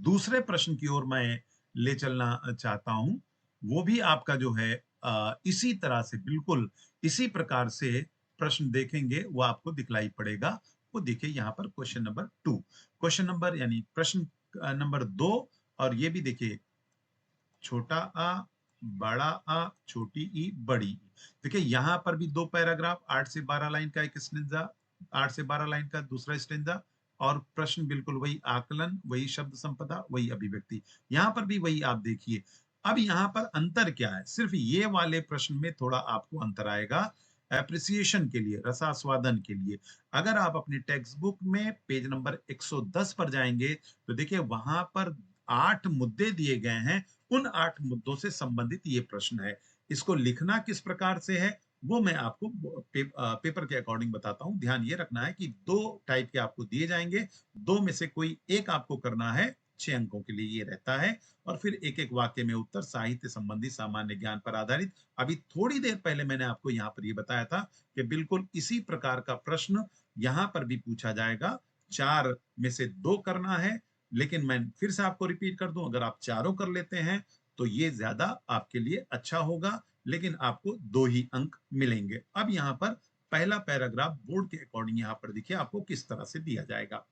दूसरे प्रश्न की ओर मैं ले चलना चाहता हूं। वो भी आपका जो है इसी तरह से बिल्कुल इसी प्रकार से प्रश्न देखेंगे, वो आपको दिखलाई पड़ेगा। वो देखिए यहाँ पर क्वेश्चन नंबर 2, क्वेश्चन नंबर यानी प्रश्न नंबर 2, और ये भी देखिए छोटा आ, बड़ा आ, छोटी ई, बड़ी ई। देखिए यहाँ पर भी 2 पैराग्राफ, 8 से 12 लाइन का एक स्टेंजा, 8 से 12 लाइन का दूसरा स्टेंजा, और प्रश्न बिल्कुल वही आकलन, वही शब्द संपदा, वही अभिव्यक्ति। यहाँ पर भी वही आप देखिए। अब यहाँ पर अंतर क्या है? सिर्फ ये वाले प्रश्न में थोड़ा आपको अंतर आएगा एप्रिसिएशन के लिए, रसास्वादन के लिए। अगर आप अपनी टेक्स्ट बुक में पेज नंबर 110 पर जाएंगे तो देखिए वहां पर 8 मुद्दे दिए गए हैं। उन 8 मुद्दों से संबंधित ये प्रश्न है। इसको लिखना किस प्रकार से है वो मैं आपको पेपर के अकॉर्डिंग बताता हूं। ध्यान ये रखना है कि 2 टाइप के आपको दिए जाएंगे, 2 में से कोई एक आपको करना है। 6 अंकों के लिए ये रहता है और फिर एक एक वाक्य में उत्तर साहित्य संबंधी सामान्य ज्ञान पर आधारित। अभी थोड़ी देर पहले मैंने आपको यहाँ पर ये बताया था कि बिल्कुल इसी प्रकार का प्रश्न यहाँ पर भी पूछा जाएगा। 4 में से 2 करना है, लेकिन मैं फिर से आपको रिपीट कर दूं, अगर आप चारों कर लेते हैं तो ये ज्यादा आपके लिए अच्छा होगा, लेकिन आपको 2 ही अंक मिलेंगे। अब यहाँ पर पहला पैराग्राफ बोर्ड के अकॉर्डिंग यहाँ पर देखिए आपको किस तरह से दिया जाएगा।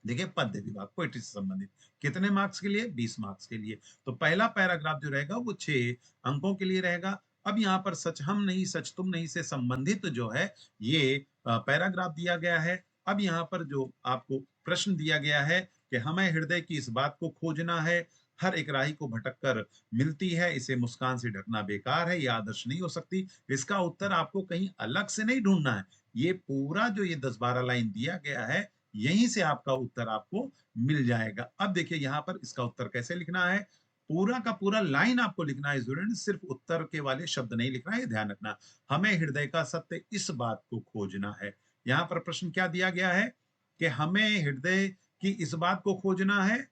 देखिए पद्य विभाग पोएट्री से संबंधित कितने मार्क्स के लिए? 20 मार्क्स के लिए। तो पहला पैराग्राफ जो रहेगा वो 6 अंकों के लिए रहेगा। अब यहाँ पर सच हम नहीं सच तुम नहीं से संबंधित जो है ये पैराग्राफ दिया गया है। अब यहाँ पर जो आपको प्रश्न दिया गया है कि हमें हृदय की इस बात को खोजना है, हर एक राही को भटक कर मिलती है, इसे मुस्कान से ढकना बेकार है, ये आदर्श नहीं हो सकती। इसका उत्तर आपको कहीं अलग से नहीं ढूंढना है। ये पूरा जो ये 10-12 लाइन दिया गया है, यहीं से आपका उत्तर आपको मिल जाएगा। अब देखिए यहाँ पर इसका उत्तर कैसे लिखना है। पूरा का पूरा लाइन आपको लिखना है स्टूडेंट, सिर्फ उत्तर के वाले शब्द नहीं लिखना है, ये ध्यान रखना। हमें हृदय का सत्य इस बात को खोजना है। यहाँ पर प्रश्न क्या दिया गया है कि हमें हृदय की इस बात को खोजना है,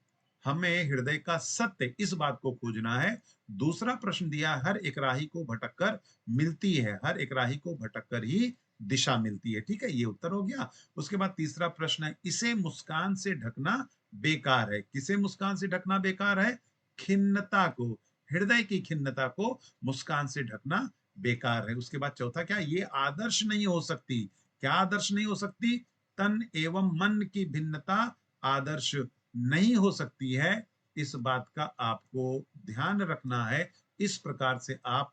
हमें हृदय का सत्य इस बात को खोजना है। दूसरा प्रश्न दिया, हर एक राही को भटक कर मिलती है, हर एक राही को भटक कर ही दिशा मिलती है। ठीक है, ये उत्तर हो गया। उसके बाद तीसरा प्रश्न है, इसे मुस्कान से ढकना बेकार है। किसे मुस्कान से ढकना बेकार है? खिन्नता को, हृदय की खिन्नता को मुस्कान से ढकना बेकार है। उसके बाद चौथा क्या? ये आदर्श नहीं हो सकती। क्या आदर्श नहीं हो सकती? तन एवं मन की भिन्नता आदर्श नहीं हो सकती है। इस बात का आपको ध्यान रखना है। इस प्रकार से आप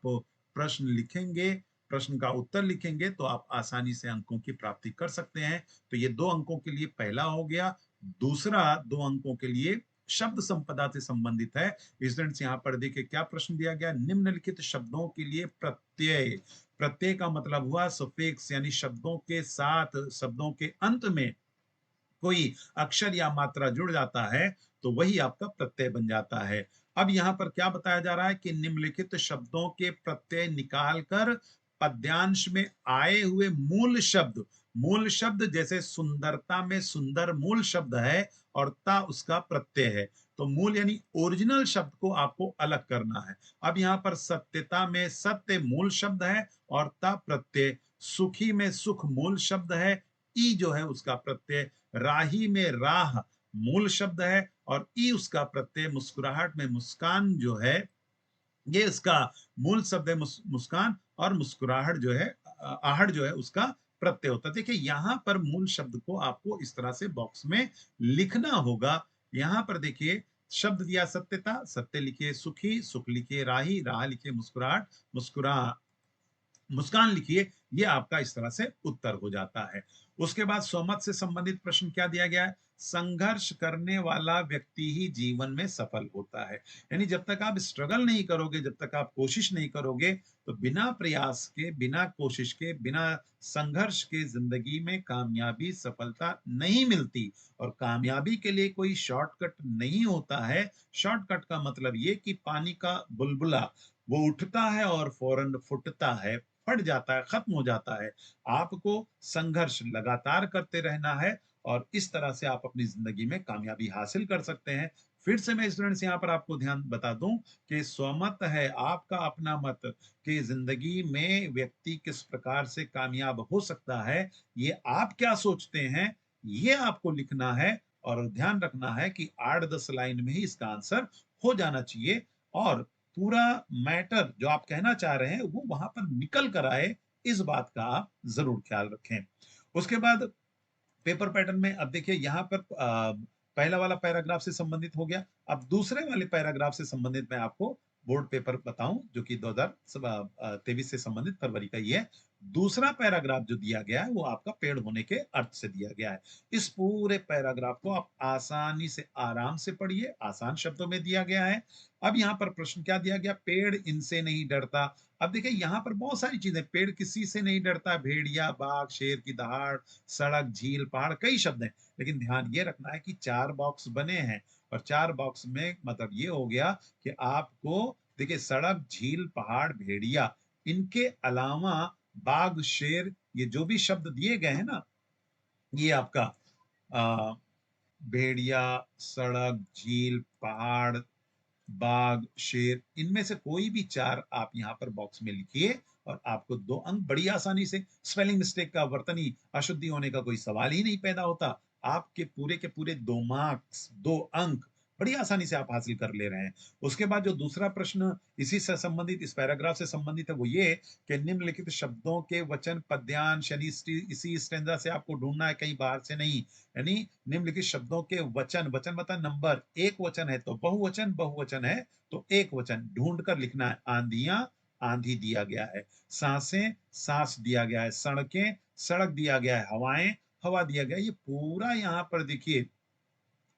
प्रश्न लिखेंगे, प्रश्न का उत्तर लिखेंगे तो आप आसानी से अंकों की प्राप्ति कर सकते हैं। तो ये 2 अंकों के लिए पहला हो गया। दूसरा 2 अंकों के लिए शब्द संपदा से संबंधित है। स्टूडेंट्स यहाँ पर देखिए क्या प्रश्न दिया गया, निम्नलिखित शब्दों के लिए प्रत्यय। प्रत्यय का मतलब हुआ सफिक्स, यानी शब्दों के साथ, शब्दों के अंत में कोई अक्षर या मात्रा जुड़ जाता है तो वही आपका प्रत्यय बन जाता है। अब यहाँ पर क्या बताया जा रहा है कि निम्नलिखित शब्दों के प्रत्यय निकाल कर पद्यांश में आए हुए मूल शब्द, मूल शब्द जैसे सुंदरता में सुंदर मूल शब्द है और ता उसका प्रत्यय है, तो मूल यानी ओरिजिनल शब्द को आपको अलग करना है। अब यहाँ पर सत्यता में सत्य मूल शब्द है और ता प्रत्यय, सुखी में सुख मूल शब्द है, ई जो है उसका प्रत्यय, राही में राह मूल शब्द है और ई उसका प्रत्यय, मुस्कुराहट में मुस्कान जो है ये इसका मूल शब्द है, मुस्कान, और मुस्कुराहट जो है आहट जो है उसका प्रत्यय होता है। देखिए यहाँ पर मूल शब्द को आपको इस तरह से बॉक्स में लिखना होगा। यहाँ पर देखिए शब्द दिया सत्यता, सत्य लिखिए सुखी, सुख लिखिए राही, राह लिखिए मुस्कुराहट, मुस्कुरा मुस्कान लिखिए। ये आपका इस तरह से उत्तर हो जाता है। उसके बाद स्वमत से संबंधित प्रश्न क्या दिया गया है? संघर्ष करने वाला व्यक्ति ही जीवन में सफल होता है। यानी जब तक आप स्ट्रगल नहीं करोगे, जब तक आप कोशिश नहीं करोगे, तो बिना प्रयास के, बिना कोशिश के, बिना संघर्ष के जिंदगी में कामयाबी, सफलता नहीं मिलती। और कामयाबी के लिए कोई शॉर्टकट नहीं होता है। शॉर्टकट का मतलब ये कि पानी का बुलबुला वो उठता है और फौरन फुटता है, फट जाता है, खत्म हो जाता है। आपको संघर्ष लगातार करते रहना है और इस तरह से आप अपनी जिंदगी में कामयाबी हासिल कर सकते हैं। फिर से मैं स्टूडेंट्स यहाँ पर आपको ध्यान बता दूं कि स्वमत है आपका अपना मत कि जिंदगी में व्यक्ति किस प्रकार से कामयाब हो सकता है। ये आप क्या सोचते हैं, ये आपको लिखना है और ध्यान रखना है कि 8-10 लाइन में ही इसका आंसर हो जाना चाहिए और पूरा मैटर जो आप कहना चाह रहे हैं वो वहां पर निकल कर आए, इस बात का आप जरूर ख्याल रखें। उसके बाद पेपर पैटर्न में अब देखिए यहाँ पर पहला वाला पैराग्राफ से संबंधित हो गया। अब दूसरे वाले पैराग्राफ से संबंधित मैं आपको बोर्ड पेपर बताऊं जो कि 2023 से संबंधित फरवरी का ही है। दूसरा पैराग्राफ जो दिया गया है वो आपका पेड़ होने के अर्थ से दिया गया है। इस पूरे पैराग्राफ को आप आसानी से आराम से पढ़िए, आसान शब्दों में दिया गया है। अब यहाँ पर प्रश्न क्या दिया गया? पेड़ इनसे नहीं डरता। अब देखिए यहाँ पर बहुत सारी चीजें, पेड़ किसी से नहीं डरता, भेड़िया, बाघ, शेर की दहाड़, सड़क, झील, पहाड़, कई शब्द हैं। लेकिन ध्यान ये रखना है कि 4 बॉक्स बने हैं और 4 बॉक्स में मतलब ये हो गया कि आपको देखिए सड़क, झील, पहाड़, भेड़िया, इनके अलावा बाघ, शेर, ये जो भी शब्द दिए गए हैं ना, ये आपका अ, भेड़िया, सड़क, झील, पहाड़, बाघ, शेर, इनमें से कोई भी 4 आप यहाँ पर बॉक्स में लिखिए और आपको 2 अंक बड़ी आसानी से, स्पेलिंग मिस्टेक का, वर्तनी अशुद्धि होने का कोई सवाल ही नहीं पैदा होता। आपके पूरे के पूरे 2 मार्क्स, 2 अंक बड़ी आसानी से आप हासिल कर ले रहे हैं। उसके बाद जो दूसरा प्रश्न इसी से संबंधित, इस पैराग्राफ से संबंधित है, वो ये कि निम्नलिखित शब्दों के वचन, पद्यांश यानी इसी स्टैंजा से आपको ढूंढना है, कहीं बाहर से नहीं। यानी निम्नलिखित शब्दों के वचन, वचन मतलब नंबर, एक वचन है तो बहुवचन, बहुवचन है तो एक वचन, ढूंढ कर लिखना है। आंधियां, आंधी दिया गया है। सांसें, सांस दिया गया है। सड़कें, सड़क दिया गया है। हवाएं, हवा दिया गया है। ये पूरा यहाँ पर देखिए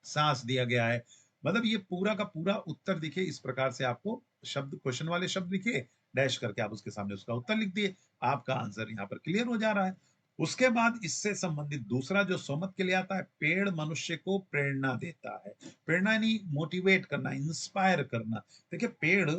सांस दिया गया है। मतलब ये पूरा का पूरा उत्तर देखिए इस प्रकार से आपको शब्द, क्वेश्चन वाले शब्द लिखिए, डैश करके आप उसके सामने उसका उत्तर लिख दिए। आपका आंसर यहाँ पर क्लियर हो जा रहा है। उसके बाद इससे संबंधित दूसरा जो सोमत के लिए आता है, पेड़ मनुष्य को प्रेरणा देता है। प्रेरणा यानी मोटिवेट करना, इंस्पायर करना। देखिए पेड़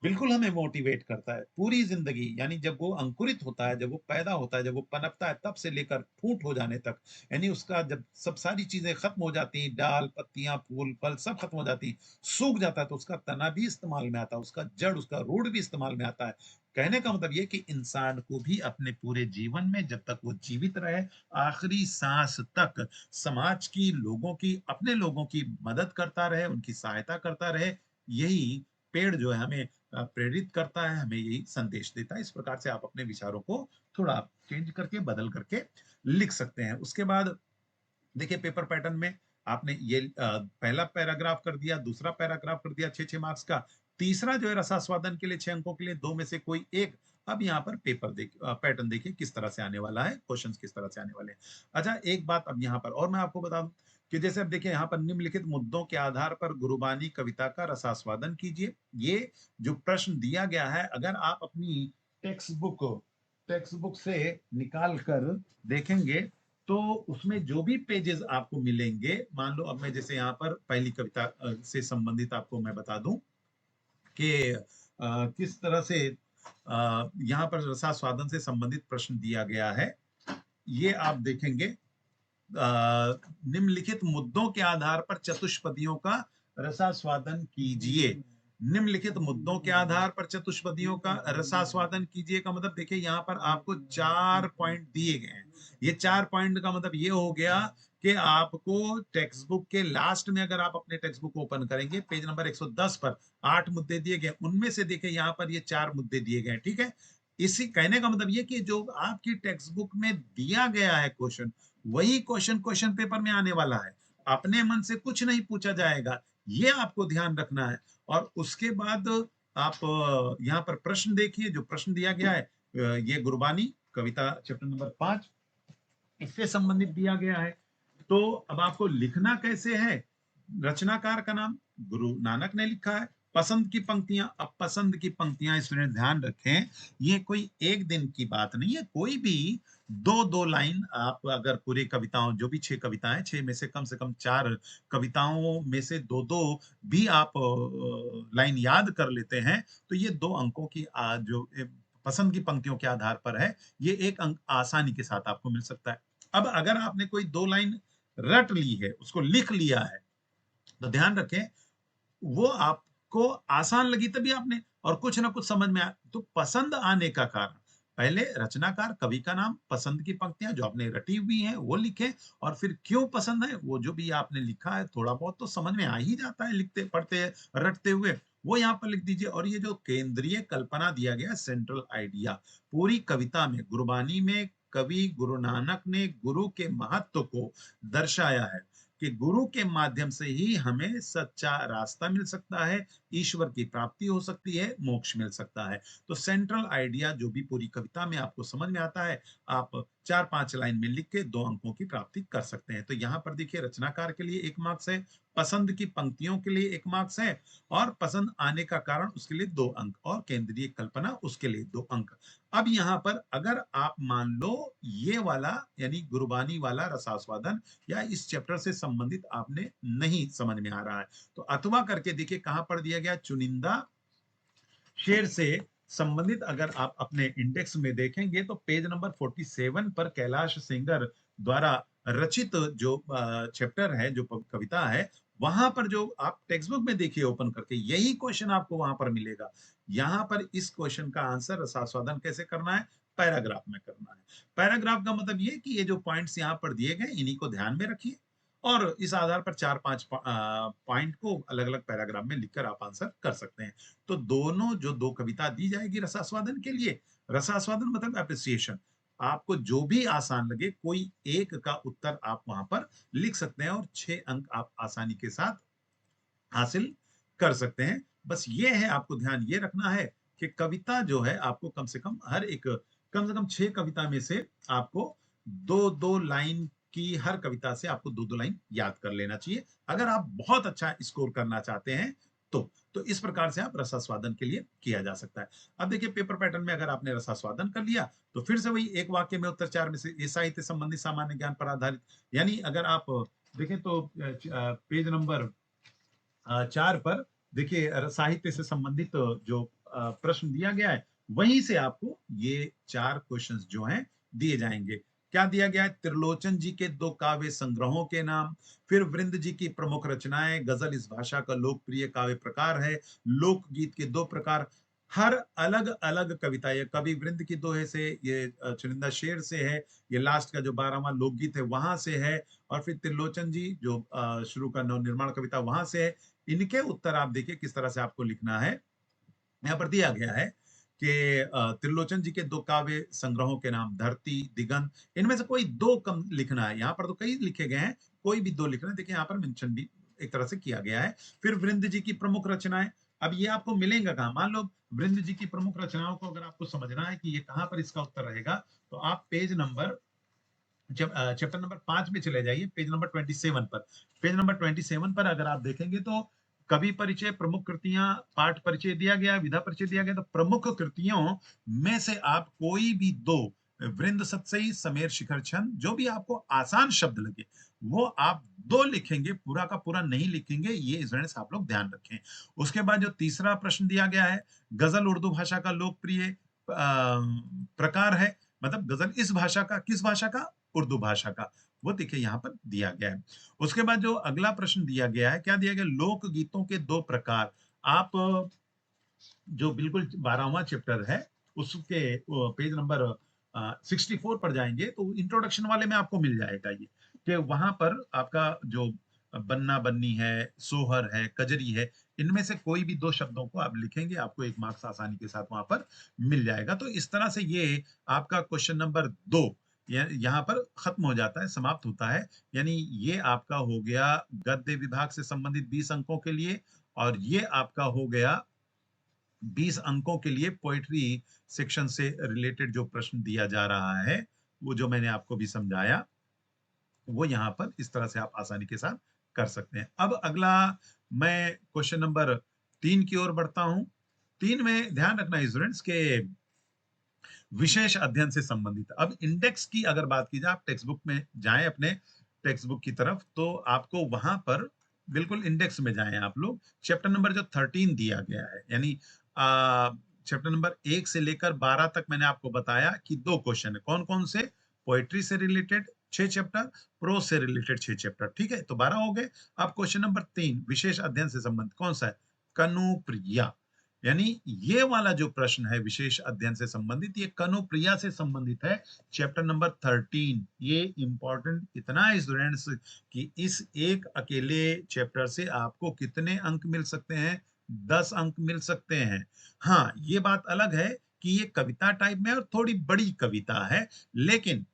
बिल्कुल हमें मोटिवेट करता है पूरी जिंदगी, यानी जब वो अंकुरित होता है, जब वो पैदा होता है, जब वो पनपता है, तब से लेकर फूट हो जाने तक, यानी उसका जब सब सारी चीजें खत्म हो जाती हैं, डाल, पत्तियां, फूल, फल सब खत्म हो जाती हैं, सूख जाता है, तो उसका तना भी इस्तेमाल में आता है, उसका जड़, उसका रूट भी इस्तेमाल में आता है। कहने का मतलब ये कि इंसान को भी अपने पूरे जीवन में जब तक वो जीवित रहे, आखिरी सांस तक समाज की, लोगों की, अपने लोगों की मदद करता रहे, उनकी सहायता करता रहे। यही पेड़ जो है हमें प्रेरित करता है, हमें यही संदेश देता है। इस प्रकार से आप अपने विचारों को थोड़ा चेंज करके, बदल करके लिख सकते हैं। उसके बाद देखिए पेपर पैटर्न में आपने ये पहला पैराग्राफ कर दिया, दूसरा पैराग्राफ कर दिया 6-6 मार्क्स का। तीसरा जो है रसास्वादन के लिए 6 अंकों के लिए 2 में से कोई एक। अब यहाँ पर पैटर्न देखिए किस तरह से आने वाला है, क्वेश्चंस किस तरह से आने वाले हैं। अच्छा एक बात अब यहाँ पर और मैं आपको बता दूं कि जैसे अब देखिए यहाँ पर निम्नलिखित मुद्दों के आधार पर गुरबानी कविता का रसास्वादन कीजिए। ये जो प्रश्न दिया गया है, अगर आप अपनी टेक्स्ट बुक टेक्स्ट बुक से निकाल कर देखेंगे तो उसमें जो भी पेजेस आपको मिलेंगे, मान लो अब मैं जैसे यहाँ पर पहली कविता से संबंधित आपको मैं बता दूं कि किस तरह से यहाँ पर रसास्वादन से संबंधित प्रश्न दिया गया है। ये आप देखेंगे निम्नलिखित मुद्दों के आधार पर चतुष्पदियों का रसास्वादन कीजिए। निम्नलिखित मुद्दों के आधार पर चतुष्पदियों का रसास्वादन कीजिए का मतलब देखिए यहाँ पर आपको 4 पॉइंट दिए गए हैं। ये 4 पॉइंट का मतलब ये हो गया कि आपको टेक्स्ट बुक के लास्ट में, अगर आप अपने टेक्स्ट बुक ओपन करेंगे पेज नंबर 110 पर 8 मुद्दे दिए गए, उनमें से देखिए यहाँ पर ये 4 मुद्दे दिए गए, ठीक है। इसी कहने का मतलब ये कि जो आपकी टेक्स्ट बुक में दिया गया है क्वेश्चन, वही क्वेश्चन क्वेश्चन पेपर में आने वाला है। अपने मन से कुछ नहीं पूछा जाएगा, ये आपको ध्यान रखना है। और उसके बाद आप यहाँ पर प्रश्न देखिए, जो प्रश्न दिया गया है, ये गुरबानी कविता चैप्टर नंबर 5 इससे संबंधित दिया गया है। तो अब आपको लिखना कैसे है? रचनाकार का नाम गुरु नानक ने लिखा है। पसंद की पंक्तियां, अब पसंद की पंक्तियां स्टूडेंट ध्यान रखें, ये कोई एक दिन की बात नहीं है। कोई भी दो दो लाइन आप अगर पूरी कविताओं, जो भी 6 कविताएं, 6 में से कम 4 कविताओं में से दो दो भी आप लाइन याद कर लेते हैं, तो ये 2 अंकों की जो पसंद की पंक्तियों के आधार पर है, ये 1 अंक आसानी के साथ आपको मिल सकता है। अब अगर आपने कोई 2 लाइन रट ली है, उसको लिख लिया है, तो ध्यान रखें वो आपको आसान लगी तभी आपने, और कुछ ना कुछ समझ में आया तो पसंद आने का कारण, पहले रचनाकार कवि का नाम, पसंद की पंक्तियां जो आपने रटी हुई हैं वो लिखें, और फिर क्यों पसंद है वो जो भी आपने लिखा है, थोड़ा बहुत तो समझ में आ ही जाता है लिखते पढ़ते रटते हुए, वो यहाँ पर लिख दीजिए। और ये जो केंद्रीय कल्पना दिया गया, सेंट्रल आइडिया, पूरी कविता में गुरबानी में कवि गुरु नानक ने गुरु के महत्व को दर्शाया है कि गुरु के माध्यम से ही हमें सच्चा रास्ता मिल सकता है, ईश्वर की प्राप्ति हो सकती है, मोक्ष मिल सकता है। तो सेंट्रल आइडिया जो भी पूरी कविता में आपको समझ में आता है, आप 4-5 लाइन में लिख के 2 अंकों की प्राप्ति कर सकते हैं। तो यहाँ पर देखिए रचनाकार के लिए 1 मार्क्स है, पसंद की पंक्तियों के लिए 1 मार्क्स है, और पसंद आने का कारण उसके लिए 2 अंक, और केंद्रीय कल्पना उसके लिए 2 अंक। अब यहाँ पर अगर आप मान लो ये वाला यानी गुरबानी वाला रसास्वादन या इस चैप्टर से संबंधित आपने नहीं समझ में आ रहा है, तो अथवा करके देखिए कहां पर दिया गया, चुनिंदा शेर से संबंधित अगर आप अपने इंडेक्स में देखेंगे तो पेज नंबर 47 पर कैलाश सेंगर द्वारा रचित जो चैप्टर है, जो कविता है, वहां पर जो आप टेक्स्ट बुक में देखिए ओपन करके, यही क्वेश्चन आपको वहां पर मिलेगा। यहां पर इस क्वेश्चन का आंसर रसास्वादन कैसे करना है, पैराग्राफ में करना है। पैराग्राफ का मतलब ये कि ये जो पॉइंट्स यहाँ पर दिए गए इन्हीं को ध्यान में रखिए, और इस आधार पर 4-5 पॉइंट को अलग अलग पैराग्राफ में लिखकर आप आंसर कर सकते हैं। तो दोनों जो 2 कविता दी जाएगी रसास्वादन के लिए, रसास्वादन मतलब अप्रिसिएशन, आपको जो भी आसान लगे कोई एक का उत्तर आप वहां पर लिख सकते हैं, और 6 अंक आप आसानी के साथ हासिल कर सकते हैं। बस ये है, आपको ध्यान ये रखना है कि कविता जो है आपको कम से कम हर एक, कम से कम 6 कविता में से आपको दो दो लाइन की, हर कविता से आपको दो दो लाइन याद कर लेना चाहिए अगर आप बहुत अच्छा स्कोर करना चाहते हैं। तो इस प्रकार से आप रसास्वादन के लिए किया जा सकता है। अब देखिए पेपर पैटर्न में अगर आपने रसास्वादन कर लिया तो फिर से वही एक वाक्य में उत्तर 4 में से, ये साहित्य संबंधी सामान्य ज्ञान पर आधारित, यानी अगर आप देखें तो पेज नंबर 4 पर देखिए साहित्य से संबंधित जो प्रश्न दिया गया है, वहीं से आपको ये 4 क्वेश्चंस जो हैं दिए जाएंगे। क्या दिया गया है, त्रिलोचन जी के 2 काव्य संग्रहों के नाम, फिर वृंद जी की प्रमुख रचनाएं, गजल इस भाषा का लोकप्रिय काव्य प्रकार है, लोकगीत के 2 प्रकार, हर अलग अलग कविता, ये कवि वृंद की दोहे से, ये चुनिंदा शेर से है, ये लास्ट का जो 12वां लोकगीत है वहां से है, और फिर त्रिलोचन जी जो शुरू का नवनिर्माण कविता वहां से है। इनके उत्तर आप देखिए किस तरह से आपको लिखना है। यहाँ पर दिया गया है कि त्रिलोचन जी के 2 काव्य संग्रहों के नाम, धरती, दिगंत, इनमें से कोई 2 कम लिखना है। यहाँ पर तो कई लिखे गए हैं, कोई भी 2 लिखना है। देखिए यहाँ पर मेंशन भी एक तरह से किया गया है। फिर वृंद जी की प्रमुख रचनाएं, अब ये आपको मिलेंगे कहाँ, मान लो वृंद जी की प्रमुख रचनाओं को अगर आपको समझना है कि ये कहाँ पर इसका उत्तर रहेगा, तो आप पेज नंबर, जब चैप्टर नंबर 5 में चले जाइए, पेज नंबर 27 पर। पेज नंबर 27 पर अगर आप देखेंगे तो कवि परिचय, प्रमुख कृतियां, पाठ परिचय दिया गया, विधा परिचय दिया गया। तो प्रमुख कृतियों में से आप कोई भी 2, वृंद सतसई, समेर शिखर छंद, जो भी आपको आसान शब्द लगे वो आप 2 लिखेंगे, पूरा का पूरा नहीं लिखेंगे, ये स्टूडेंट्स आप लोग ध्यान रखें। उसके बाद जो तीसरा प्रश्न दिया गया है, गजल उर्दू भाषा का लोकप्रिय प्रकार है, मतलब गजल इस भाषा का, किस भाषा का, उर्दू भाषा का, वो देखिए यहाँ पर दिया गया है। उसके बाद जो अगला प्रश्न दिया गया है, क्या दिया गया, लोक गीतों के 2 प्रकार। आप जो बिल्कुल 12वां चैप्टर है उसके पेज नंबर 64 पर जाएंगे तो इंट्रोडक्शन वाले में आपको मिल जाएगा ये, कि वहां पर आपका जो बन्ना बन्नी है, सोहर है, कजरी है, इनमें से कोई भी 2 शब्दों को आप लिखेंगे, आपको 1 मार्क्स आसानी के साथ वहां पर मिल जाएगा। तो इस तरह से ये आपका क्वेश्चन नंबर 2 यहाँ पर खत्म हो जाता है, समाप्त होता है। यानी ये आपका हो गया गद्य विभाग से संबंधित 20 अंकों के लिए, और ये आपका हो गया 20 अंकों के लिए पोएट्री सेक्शन से रिलेटेड जो प्रश्न दिया जा रहा है, वो जो मैंने आपको भी समझाया, वो यहाँ पर इस तरह से आप आसानी के साथ कर सकते हैं। अब अगला मैं क्वेश्चन नंबर 3 की ओर बढ़ता हूँ। 3 में ध्यान रखना स्टूडेंट्स के विशेष अध्ययन से संबंधित। अब इंडेक्स की अगर बात की जाए, आप टेक्स्ट बुक में जाएँ अपने टेक्स्ट बुक की तरफ, तो आपको वहाँ पर बिल्कुल इंडेक्स में जाएँ आप लोग। चैप्टर नंबर जो 13 दिया गया है, यानी चैप्टर नंबर 1 से लेकर 12 तक मैंने आपको बताया कि 2 क्वेश्चन है। कौन-कौन से? पोएट्री से रिलेटेड 6 चैप्टर, प्रोज़ से रिलेटेड 6 चैप्टर, ठीक है? तो 12 हो गए। अब क्वेश्चन नंबर 3 विशेष अध्ययन से संबंधित कौन-सा है? कनुप्रिया। यानी ये वाला जो प्रश्न है विशेष अध्ययन से संबंधित, ये कनुप्रिया से संबंधित है, चैप्टर नंबर 13। ये इंपॉर्टेंट इतना है स्टूडेंट्स कि इस एक अकेले चैप्टर से आपको कितने अंक मिल सकते हैं? 10 अंक मिल सकते हैं। हाँ, ये बात अलग है कि ये कविता टाइप में है और थोड़ी बड़ी कविता है, लेकिन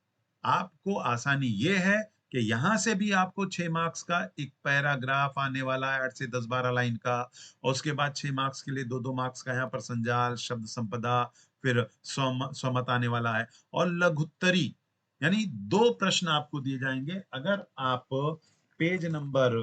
आपको आसानी ये है कि यहाँ से भी आपको 6 मार्क्स का एक पैराग्राफ आने वाला है, 8 से 10-12 लाइन का, और उसके बाद 6 मार्क्स के लिए 2-2 मार्क्स का यहाँ पर संजाल, शब्द संपदा, फिर स्वमत आने वाला है, और लघुत्तरी, यानी 2 प्रश्न आपको दिए जाएँगे। अगर आप पेज नंबर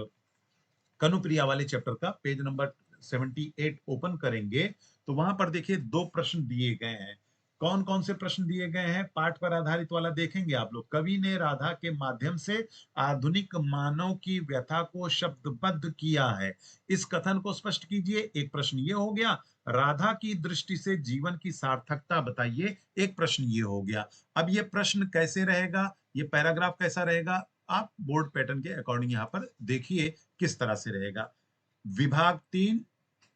कनुप्रिया वाले चैप्टर का पेज नंबर 78 ओपन करेंगे, तो वहां पर देखिए 2 प्रश्न दिए गए हैं। कौन-कौन से प्रश्न दिए गए हैं? पाठ पर आधारित वाला देखेंगे आप लोग। कवि ने राधा के माध्यम से आधुनिक मानव की व्यथा को शब्दबद्ध किया है। इस कथन को स्पष्ट कीजिए। एक प्रश्न ये हो गया। राधा की दृष्टि से जीवन की सार्थकता बताइए। एक प्रश्न ये हो गया। अब ये प्रश्न कैसे रहेगा? ये पैराग्राफ कैसा रहेगा? आप बोर्ड पैटर्न के अकॉर्डिंग यहाँ पर देखिए किस तरह से रहेगा। विभाग 3,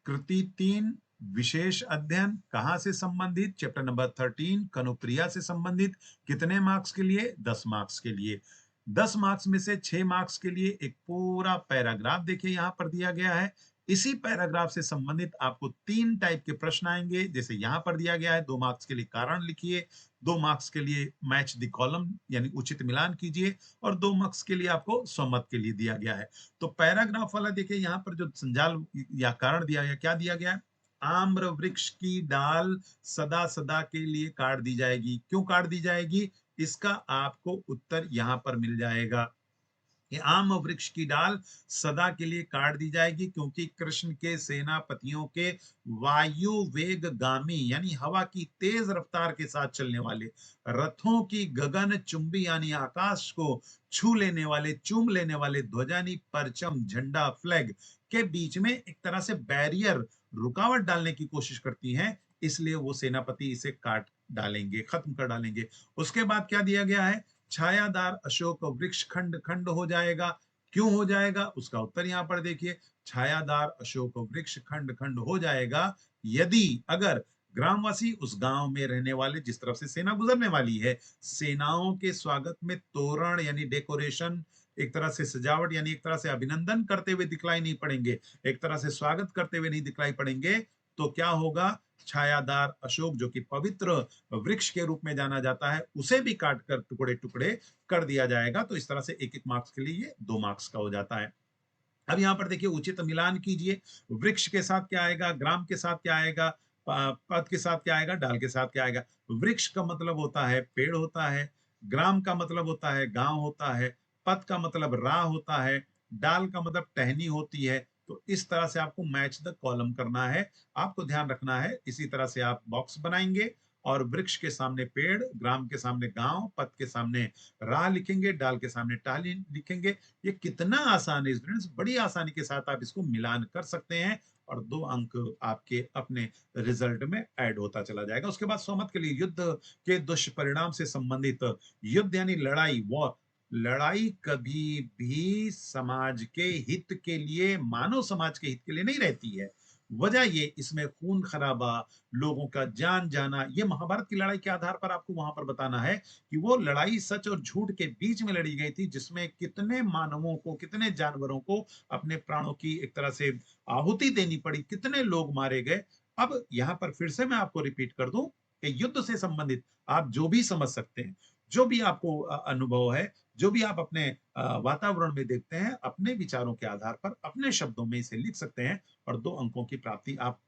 कृति 3, विशेष अध्ययन कहाँ से संबंधित? चैप्टर नंबर 13 कनुप्रिया से संबंधित। कितने मार्क्स के लिए? 10 मार्क्स के लिए। 10 मार्क्स में से 6 मार्क्स के लिए एक पूरा पैराग्राफ देखिए यहाँ पर दिया गया है। इसी पैराग्राफ से संबंधित आपको 3 टाइप के प्रश्न आएंगे, जैसे यहाँ पर दिया गया है। 2 मार्क्स के लिए कारण लिखिए, 2 मार्क्स के लिए मैच द कॉलम यानी उचित मिलान कीजिए, और 2 मार्क्स के लिए आपको स्वमत के लिए दिया गया है। तो पैराग्राफ वाला देखिए यहाँ पर जो संजाल या कारण दिया गया, क्या दिया गया है? आम्र वृक्ष की डाल सदा सदा के लिए काट दी जाएगी। क्यों काट दी जाएगी? इसका आपको उत्तर यहाँ पर मिल जाएगा। कि आम वृक्ष की डाल सदा के लिए काट दी जाएगी, क्योंकि कृष्ण के सेनापतियों के वायु वेगगामी यानी हवा की तेज रफ्तार के साथ चलने वाले रथों की गगन चुंबी यानी आकाश को छू लेने वाले, चूम लेने वाले ध्वजानी परचम झंडा फ्लैग के बीच में एक तरह से बैरियर रुकावट डालने की कोशिश करती हैं, इसलिए वो सेनापति इसे काट डालेंगे, खत्म कर डालेंगे। उसके बाद क्या दिया गया है? छायादार अशोक वृक्ष खंड खंड हो जाएगा। क्यों हो जाएगा? उसका उत्तर यहाँ पर देखिए। छायादार अशोक वृक्ष खंड खंड हो जाएगा यदि अगर ग्रामवासी उस गांव में रहने वाले, जिस तरफ से सेना गुजरने वाली है, सेनाओं के स्वागत में तोरण यानी डेकोरेशन, एक तरह से सजावट यानी एक तरह से अभिनंदन करते हुए दिखलाई नहीं पड़ेंगे, एक तरह से स्वागत करते हुए नहीं दिखलाई पड़ेंगे, तो क्या होगा? छायादार अशोक जो कि पवित्र वृक्ष के रूप में जाना जाता है, उसे भी काट कर टुकड़े टुकड़े कर दिया जाएगा। तो इस तरह से एक एक मार्क्स के लिए ये 2 मार्क्स का हो जाता है। अब यहाँ पर देखिए उचित मिलान कीजिए। वृक्ष के साथ क्या आएगा? ग्राम के साथ क्या आएगा? पद के साथ क्या आएगा? डाल के साथ क्या आएगा? वृक्ष का मतलब होता है पेड़ होता है, ग्राम का मतलब होता है गांव होता है, पद का मतलब राह होता है, डाल का मतलब टहनी होती है। तो इस तरह से आपको मैच द कॉलम करना है। आपको ध्यान रखना है, इसी तरह से आप बॉक्स बनाएंगे और वृक्ष के सामने पेड़, ग्राम के सामने गांव, पद के सामने राह लिखेंगे, डाल के सामने टाली लिखेंगे। ये कितना आसान है स्टूडेंट्स, बड़ी आसानी के साथ आप इसको मिलान कर सकते हैं और 2 अंक आपके अपने रिजल्ट में ऐड होता चला जाएगा। उसके बाद स्वमत के लिए युद्ध के दुष्परिणाम से संबंधित, युद्ध यानी लड़ाई, वॉर, लड़ाई कभी भी समाज के हित के लिए, मानव समाज के हित के लिए नहीं रहती है। वजह ये इसमें खून खराबा, लोगों का जान जाना, ये महाभारत की लड़ाई के आधार पर आपको वहां पर बताना है कि वो लड़ाई सच और झूठ के बीच में लड़ी गई थी, जिसमें कितने मानवों को, कितने जानवरों को अपने प्राणों की एक तरह से आहुति देनी पड़ी, कितने लोग मारे गए। अब यहाँ पर फिर से मैं आपको रिपीट कर दूं कि युद्ध से संबंधित आप जो भी समझ सकते हैं, जो भी आपको अनुभव है, जो भी आप अपने वातावरण में देखते हैं, अपने विचारों के आधार पर अपने शब्दों में इसे लिख सकते हैं और 2 अंकों की प्राप्ति आप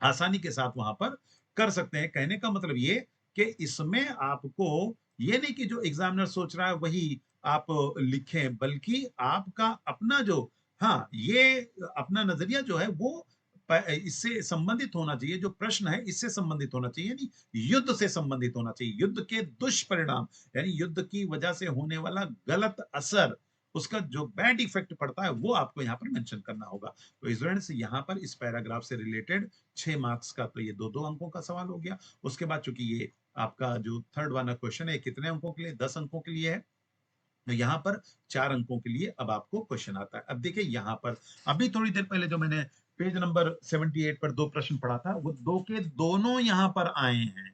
आसानी के साथ वहां पर कर सकते हैं। कहने का मतलब ये कि इसमें आपको ये नहीं कि जो एग्जामिनर सोच रहा है वही आप लिखें, बल्कि आपका अपना जो, हाँ, ये अपना नजरिया जो है वो इससे संबंधित होना चाहिए, जो प्रश्न है इससे संबंधित होना चाहिए, यानी युद्ध से संबंधित होना चाहिए, युद्ध के दुष्परिणाम, यानी युद्ध की वजह से होने वाला गलत असर, उसका जो बैड इफेक्ट पड़ता है वो आपको यहाँ पर मेंशन करना होगा। तो स्टूडेंट्स यहाँ पर इस पैराग्राफ से रिलेटेड 6 मार्क्स का तो ये दो दो अंकों का सवाल हो गया। उसके बाद चूंकि ये आपका जो थर्ड वाला क्वेश्चन है कितने अंकों के लिए, 10 अंकों के लिए है, तो यहाँ पर 4 अंकों के लिए अब आपको क्वेश्चन आता है। अब देखिए यहाँ पर अभी थोड़ी देर पहले जो मैंने पेज नंबर 78 पर दो प्रश्न पढ़ा था, वो दो के दोनों यहाँ पर आए हैं।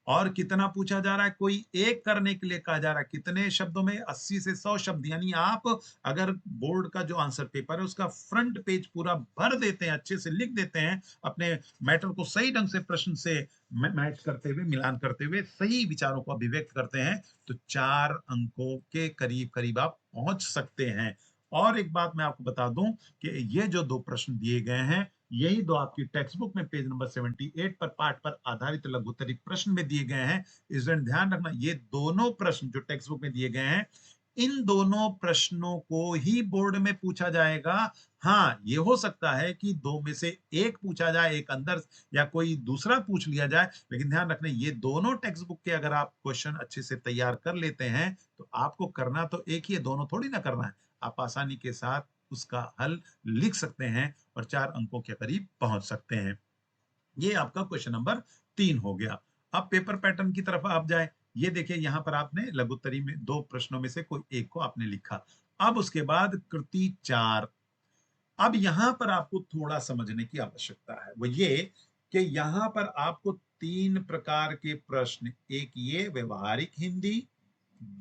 और कितना पूछा जा रहा है, कोई एक करने के लिए कहा जा रहा है, कितने शब्दों में, 80 से 100 शब्द, यानी आप अगर बोर्ड का जो आंसर पेपर है उसका फ्रंट पेज पूरा भर देते हैं, अच्छे से लिख देते हैं, अपने मैटर को सही ढंग से प्रश्न से मैच करते हुए, मिलान करते हुए सही विचारों को अभिव्यक्त करते हैं, तो 4 अंकों के करीब करीब आप पहुंच सकते हैं। और एक बात मैं आपको बता दूं कि ये जो दो प्रश्न दिए गए हैं, यही दो आपकी टेक्स्ट बुक में पेज नंबर 78 पर पाठ पर आधारित लघुत्तरी प्रश्न में दिए गए हैं। स्टूडेंट ध्यान रखना, ये दोनों प्रश्न जो टेक्स्ट बुक में दिए गए हैं, इन दोनों प्रश्नों को ही बोर्ड में पूछा जाएगा। हाँ, ये हो सकता है कि दो में से एक पूछा जाए, एक अंदर या कोई दूसरा पूछ लिया जाए, लेकिन ध्यान रखना ये दोनों टेक्स्ट बुक के अगर आप क्वेश्चन अच्छे से तैयार कर लेते हैं, तो आपको करना तो एक ही है, दोनों थोड़ी ना करना है। आप आसानी के साथ उसका हल लिख सकते हैं और 4 अंकों के करीब पहुंच सकते हैं। ये आपका क्वेश्चन नंबर 3 हो गया। अब पेपर पैटर्न की तरफ आप जाए, ये देखिए यहाँ पर आपने लघुत्तरी में दो प्रश्नों में से कोई एक को आपने लिखा। अब उसके बाद कृति 4। अब यहां पर आपको थोड़ा समझने की आवश्यकता है, वो ये कि यहां पर आपको 3 प्रकार के प्रश्न, एक ये व्यवहारिक हिंदी,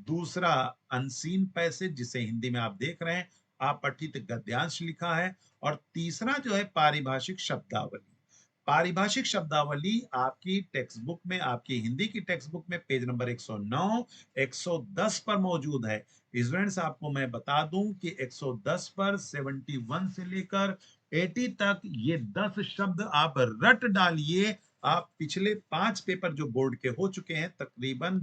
दूसरा अनसीन पैसेज जिसे हिंदी में आप देख रहे हैं, अपठित गद्यांश लिखा है, और तीसरा जो है पारिभाषिक शब्दावली। पारिभाषिक शब्दावली आपकी टेक्स्ट बुक में, आपकी हिंदी की टेक्स्ट बुक में पेज नंबर 109, 110 पर मौजूद है। स्टूडेंट्स आपको मैं बता दूं कि 110 पर 71 से लेकर 80 तक ये 10 शब्द आप रट डालिए। आप पिछले 5 पेपर जो बोर्ड के हो चुके हैं, तकरीबन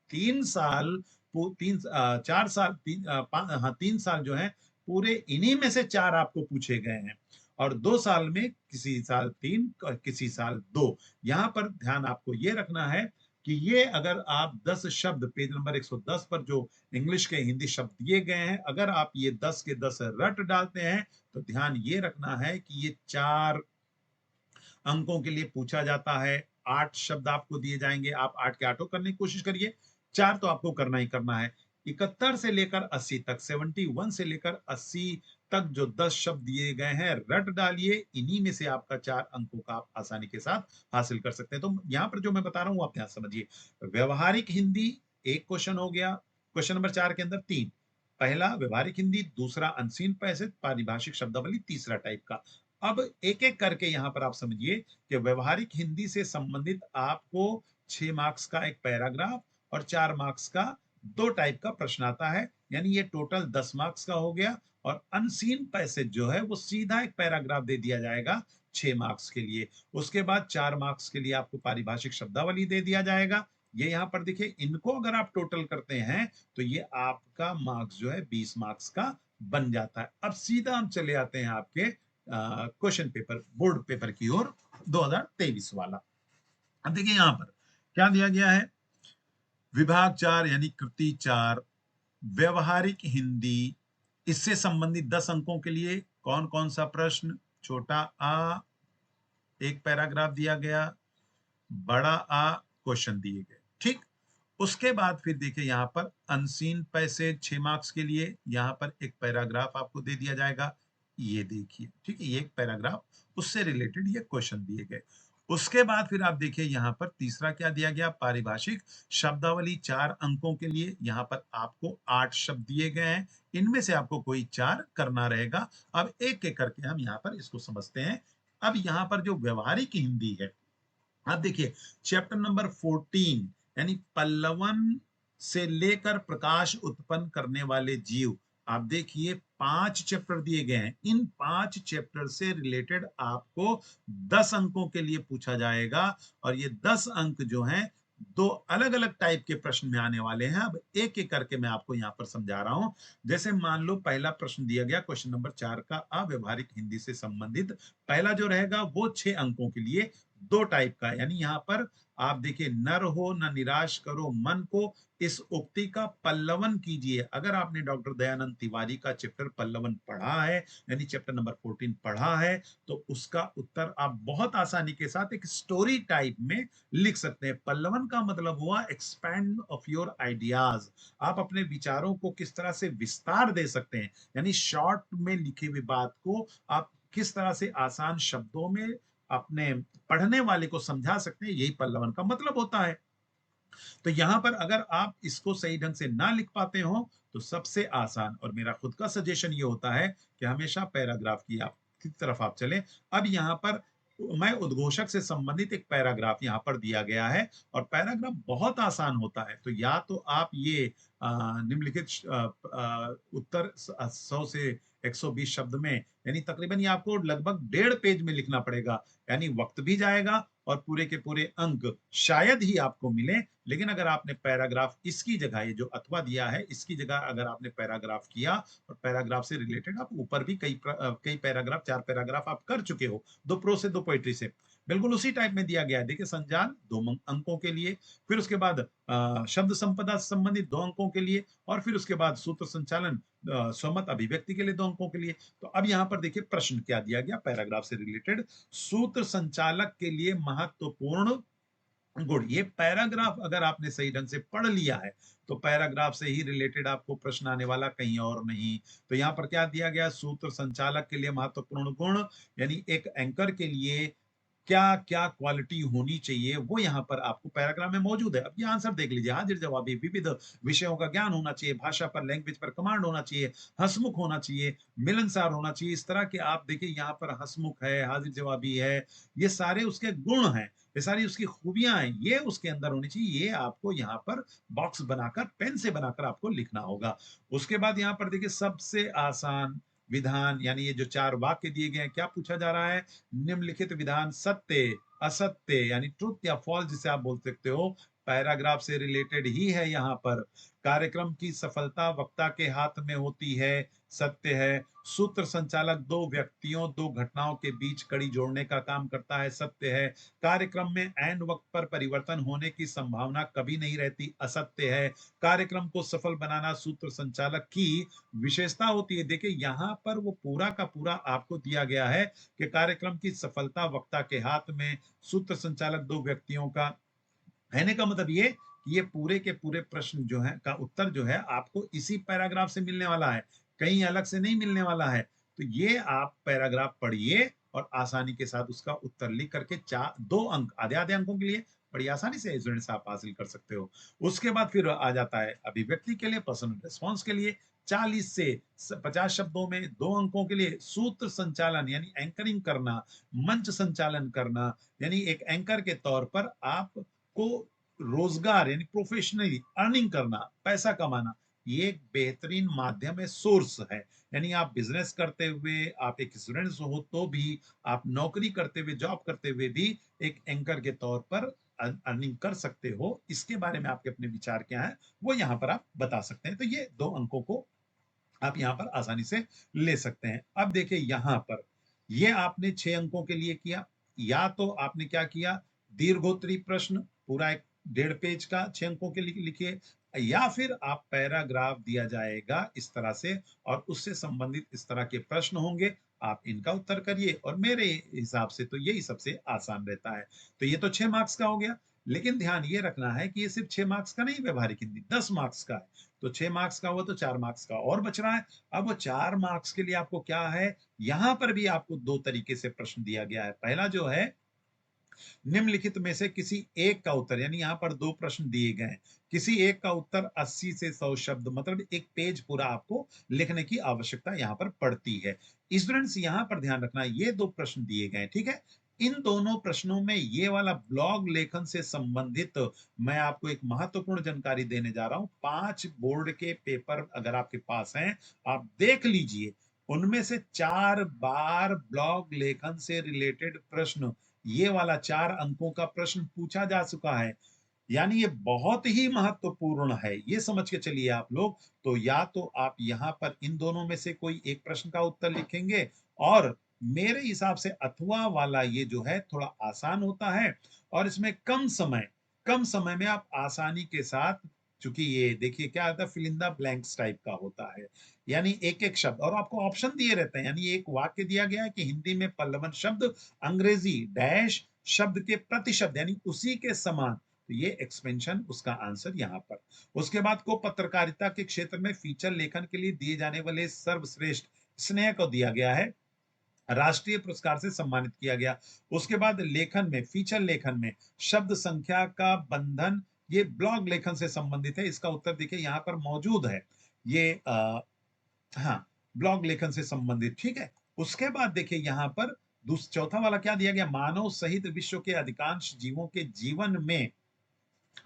3 साल, 4 साल, 3 साल जो है पूरे इन्हीं में से 4 आपको पूछे गए हैं, और 2 साल में किसी साल 3 और किसी साल 2। यहां पर ध्यान आपको ये रखना है कि ये अगर आप 10 शब्द पेज नंबर 110 पर जो इंग्लिश के हिंदी शब्द दिए गए हैं, अगर आप ये 10 के 10 रट डालते हैं, तो ध्यान ये रखना है कि ये 4 अंकों के लिए पूछा जाता है। 8 शब्द आपको दिए जाएंगे, आप 8 के 8 करने की कोशिश करिए, 4 तो आपको करना ही करना है। 71 से लेकर 80 तक, 71 से लेकर 80 तक जो 10 शब्द दिए गए हैं, रट डालिए, इन्हीं में से आपका 4 अंकों का आप आसानी के साथ हासिल कर सकते हैं। तो यहाँ पर जो मैं बता रहा हूँ आप ध्यान समझिए। व्यवहारिक हिंदी एक क्वेश्चन हो गया, क्वेश्चन नंबर 4 के अंदर 3। पहला व्यवहारिक हिंदी, दूसरा अनसीन पैसेज, पारिभाषिक शब्दावली तीसरा टाइप का। अब एक एक करके यहां पर आप समझिए कि व्यवहारिक हिंदी से संबंधित आपको 6 मार्क्स का एक पैराग्राफ और 4 मार्क्स का 2 टाइप का प्रश्न आता है, यानी ये टोटल 10 मार्क्स का हो गया। और अनसीन पैसेज जो है वो सीधा एक पैराग्राफ दे दिया जाएगा 6 मार्क्स के लिए। उसके बाद 4 मार्क्स के लिए आपको पारिभाषिक शब्दावली दे दिया जाएगा। ये यहाँ पर देखिए, इनको अगर आप टोटल करते हैं तो ये आपका मार्क्स जो है 20 मार्क्स का बन जाता है। अब सीधा हम चले आते हैं आपके क्वेश्चन पेपर, बोर्ड पेपर की ओर, 2023 वाला। अब देखिए यहां पर क्या दिया गया है, विभाग 4 यानी कृति 4, व्यवहारिक हिंदी, इससे संबंधित 10 अंकों के लिए कौन कौन सा प्रश्न, छोटा आ एक पैराग्राफ दिया गया, बड़ा आ क्वेश्चन दिए गए, ठीक। उसके बाद फिर देखिए यहाँ पर अनसीन पैसेज 6 मार्क्स के लिए, यहाँ पर एक पैराग्राफ आपको दे दिया जाएगा, ये देखिए, ठीक है, ये एक पैराग्राफ, उससे रिलेटेड ये क्वेश्चन दिए गए। उसके बाद फिर आप देखिए यहाँ पर तीसरा क्या दिया गया, पारिभाषिक शब्दावली 4 अंकों के लिए, यहाँ पर आपको 8 शब्द दिए गए हैं, इनमें से आपको कोई 4 करना रहेगा। अब एक एक करके हम यहाँ पर इसको समझते हैं। अब यहाँ पर जो व्यवहारिक हिंदी है, आप देखिए चैप्टर नंबर 14 यानी पल्लवन से लेकर प्रकाश उत्पन्न करने वाले जीव, आप देखिए 5 चैप्टर दिए गए हैं। इन 5 चैप्टर से रिलेटेड आपको 10 अंकों के लिए पूछा जाएगा और ये 10 अंक जो हैं 2 अलग-अलग टाइप के प्रश्न में आने वाले हैं। अब एक-एक करके मैं आपको यहाँ पर समझा रहा हूँ। जैसे मान लो पहला प्रश्न दिया गया क्वेश्चन नंबर 4 का अव्यवहारिक हिंदी से संबंधित पहला जो रहेगा वो 6 अंकों के लिए 2 टाइप का, यानी यहाँ पर आप देखिए, नर हो न निराश करो मन को, इस उक्ति का पल्लवन कीजिए। अगर आपने डॉक्टर दयानंद तिवारी का चैप्टर पल्लवन पढ़ा है, यानी चैप्टर नंबर 14 पढ़ा है, तो उसका उत्तर आप बहुत आसानी के साथ एक स्टोरी टाइप में लिख सकते हैं। पल्लवन का मतलब हुआ एक्सपैंड ऑफ योर आइडियाज। आप अपने विचारों को किस तरह से विस्तार दे सकते हैं, यानी शॉर्ट में लिखी हुई बात को आप किस तरह से आसान शब्दों में अपने पढ़ने वाले को समझा सकते हैं, यही पल्लवन का मतलब होता है। तो यहां पर अगर आप इसको सही ढंग से ना लिख पाते हो तो सबसे आसान और मेरा खुद का सजेशन ये होता है कि हमेशा पैराग्राफ की तरफ आप चलें। अब यहां पर मैं उद्घोषक से संबंधित एक पैराग्राफ यहां पर दिया गया है और पैराग्राफ बहुत आसान होता है। तो या तो आप ये निम्नलिखित उत्तर 100 से 120 शब्द में, यानी तकरीबन ये आपको लगभग 1.5 पेज में लिखना पड़ेगा, यानी वक्त भी जाएगा और पूरे के पूरे अंक शायद ही आपको मिले। लेकिन अगर आपने पैराग्राफ इसकी जगह, ये जो अथवा दिया है इसकी जगह अगर आपने पैराग्राफ किया और पैराग्राफ से रिलेटेड आप ऊपर भी कई पैराग्राफ, 4 पैराग्राफ आप कर चुके हो, 2 प्रोज से 2 पोएट्री से, बिल्कुल उसी टाइप में दिया गया है। देखिए, संजाल 2 अंकों के लिए, फिर उसके बाद शब्द संपदा से संबंधित 2 अंकों के लिए और फिर उसके बाद सूत्र संचालन स्वमत अभिव्यक्ति के लिए 2 अंकों के लिए। तो अब यहाँ पर देखिए प्रश्न क्या दिया गया पैराग्राफ से रिलेटेड, सूत्र संचालक के लिए महत्वपूर्ण गुड। ये पैराग्राफ अगर आपने सही ढंग से पढ़ लिया है तो पैराग्राफ से ही रिलेटेड आपको प्रश्न आने वाला, कहीं और नहीं। तो यहाँ पर क्या दिया गया, सूत्र संचालक के लिए महत्वपूर्ण गुण, यानी एक एंकर के लिए क्या क्या क्वालिटी होनी चाहिए वो यहाँ पर आपको पैराग्राफ में मौजूद है। अब ये आंसर देख लीजिए, हाजिर जवाबी, विविध विषयों का ज्ञान होना चाहिए, भाषा पर, लैंग्वेज पर कमांड होना चाहिए, हंसमुख होना चाहिए, मिलनसार होना चाहिए। इस तरह के आप देखिए यहाँ पर हंसमुख है, हाजिर जवाबी है, ये सारे उसके गुण हैं, ये सारी उसकी खूबियां हैं, ये उसके अंदर होनी चाहिए। ये आपको यहाँ पर बॉक्स बनाकर, पेन से बनाकर आपको लिखना होगा। उसके बाद यहाँ पर देखिए सबसे आसान विधान, यानी ये जो 4 वाक्य दिए गए हैं, क्या पूछा जा रहा है, निम्नलिखित विधान सत्य, असत्य, यानी ट्रुथ या फॉल्स जिसे आप बोल सकते हो, पैराग्राफ से रिलेटेड ही है। यहाँ पर कार्यक्रम की सफलता वक्ता के हाथ में होती है, सत्य है। सूत्र संचालक 2 व्यक्तियों, 2 घटनाओं के बीच कड़ी जोड़ने का काम करता है, सत्य है। कार्यक्रम में ऐन वक्त पर परिवर्तन होने की संभावना कभी नहीं रहती, असत्य है। कार्यक्रम को सफल बनाना सूत्र संचालक की विशेषता होती है। देखिए यहाँ पर वो पूरा का पूरा आपको दिया गया है कि कार्यक्रम की सफलता वक्ता के हाथ में, सूत्र संचालक 2 व्यक्तियों का, कहने का मतलब ये कि ये पूरे के पूरे प्रश्न जो है का उत्तर जो है आपको इसी पैराग्राफ से मिलने वाला है, कहीं अलग से नहीं मिलने वाला है। तो ये आप पैराग्राफ पढ़िए और आसानी के साथ उसका उत्तर लिख करके 2 अंक, आधे-आधे अंकों के लिए बड़ी आसानी से स्टूडेंट्स आप हासिल कर सकते हो। उसके बाद फिर आ जाता है अभिव्यक्ति के लिए, पर्सनल रिस्पॉन्स के लिए 40 से 50 शब्दों में 2 अंकों के लिए सूत्र संचालन, यानी एंकरिंग करना, मंच संचालन करना, यानी एक एंकर के तौर पर आप को रोजगार, यानी प्रोफेशनली अर्निंग करना, पैसा कमाना, ये एक बेहतरीन माध्यम है, सोर्स है। यानी आप बिजनेस करते हुए, आप एक स्टूडेंट हो तो भी, आप नौकरी करते हुए, जॉब करते हुए भी एक एंकर के तौर पर अर्निंग कर सकते हो। इसके बारे में आपके अपने विचार क्या है वो यहाँ पर आप बता सकते हैं। तो ये 2 अंकों को आप यहाँ पर आसानी से ले सकते हैं। अब देखिए यहाँ पर ये आपने 6 अंकों के लिए किया, या तो आपने क्या किया, दीर्घोत्तरी प्रश्न पूरा एक 1.5 पेज का 6 अंकों के लिए लिखिए, या फिर आप पैराग्राफ दिया जाएगा इस तरह से और उससे संबंधित इस तरह के प्रश्न होंगे, आप इनका उत्तर करिए और मेरे हिसाब से तो यही सबसे आसान रहता है। तो ये तो 6 मार्क्स का हो गया, लेकिन ध्यान ये रखना है कि ये सिर्फ 6 मार्क्स का नहीं, व्यवहारिक हिंदी 10 मार्क्स का है। तो 6 मार्क्स का हुआ तो 4 मार्क्स का और बच रहा है। अब वो 4 मार्क्स के लिए आपको क्या है, यहाँ पर भी आपको 2 तरीके से प्रश्न दिया गया है। पहला जो है, निम्नलिखित में से किसी एक का उत्तर, यानी यहाँ पर 2 प्रश्न दिए गए हैं, किसी एक का उत्तर 80 से 100 शब्द, मतलब 1 पेज पूरा आपको लिखने की आवश्यकता यहाँ पर पड़ती है। स्टूडेंट्स यहाँ पर ध्यान रखना, ये 2 प्रश्न दिए गए हैं, ठीक है? इन दोनों प्रश्नों में ये वाला ब्लॉग लेखन से संबंधित मैं आपको एक महत्वपूर्ण जानकारी देने जा रहा हूं। 5 बोर्ड के पेपर अगर आपके पास हैं, आप देख लीजिए। उनमें से 4 बार ब्लॉग लेखन से रिलेटेड प्रश्न, ये वाला 4 अंकों का प्रश्न पूछा जा चुका है। यानी ये बहुत ही महत्वपूर्ण है, ये समझ के चलिए आप लोग। तो या तो आप यहाँ पर इन दोनों में से कोई एक प्रश्न का उत्तर लिखेंगे, और मेरे हिसाब से अथवा वाला ये जो है थोड़ा आसान होता है, और इसमें कम समय में आप आसानी के साथ, चूंकि ये देखिए क्या होता है, fill in the blanks type का होता है। यानी एक एक शब्द, और आपको ऑप्शन दिए रहते हैं। यानी एक वाक्य दिया गया है कि हिंदी में पल्लवन शब्द, अंग्रेजी डैश शब्द के प्रतिशब्द यानी उसी के समान। तो ये एक्सपेंशन उसका आंसर यहाँ पर। उसके बाद को पत्रकारिता के क्षेत्र में फीचर लेखन के लिए दिए जाने वाले सर्वश्रेष्ठ स्नेह को दिया गया है, राष्ट्रीय पुरस्कार से सम्मानित किया गया। उसके बाद लेखन में, फीचर लेखन में शब्द संख्या का बंधन, ये ब्लॉग लेखन से संबंधित है। इसका उत्तर देखिए यहाँ पर मौजूद है। ये हाँ, ब्लॉग लेखन से संबंधित, ठीक है। उसके बाद देखिए यहाँ पर चौथा वाला क्या दिया गया, मानव सहित विश्व के अधिकांश जीवों के जीवन में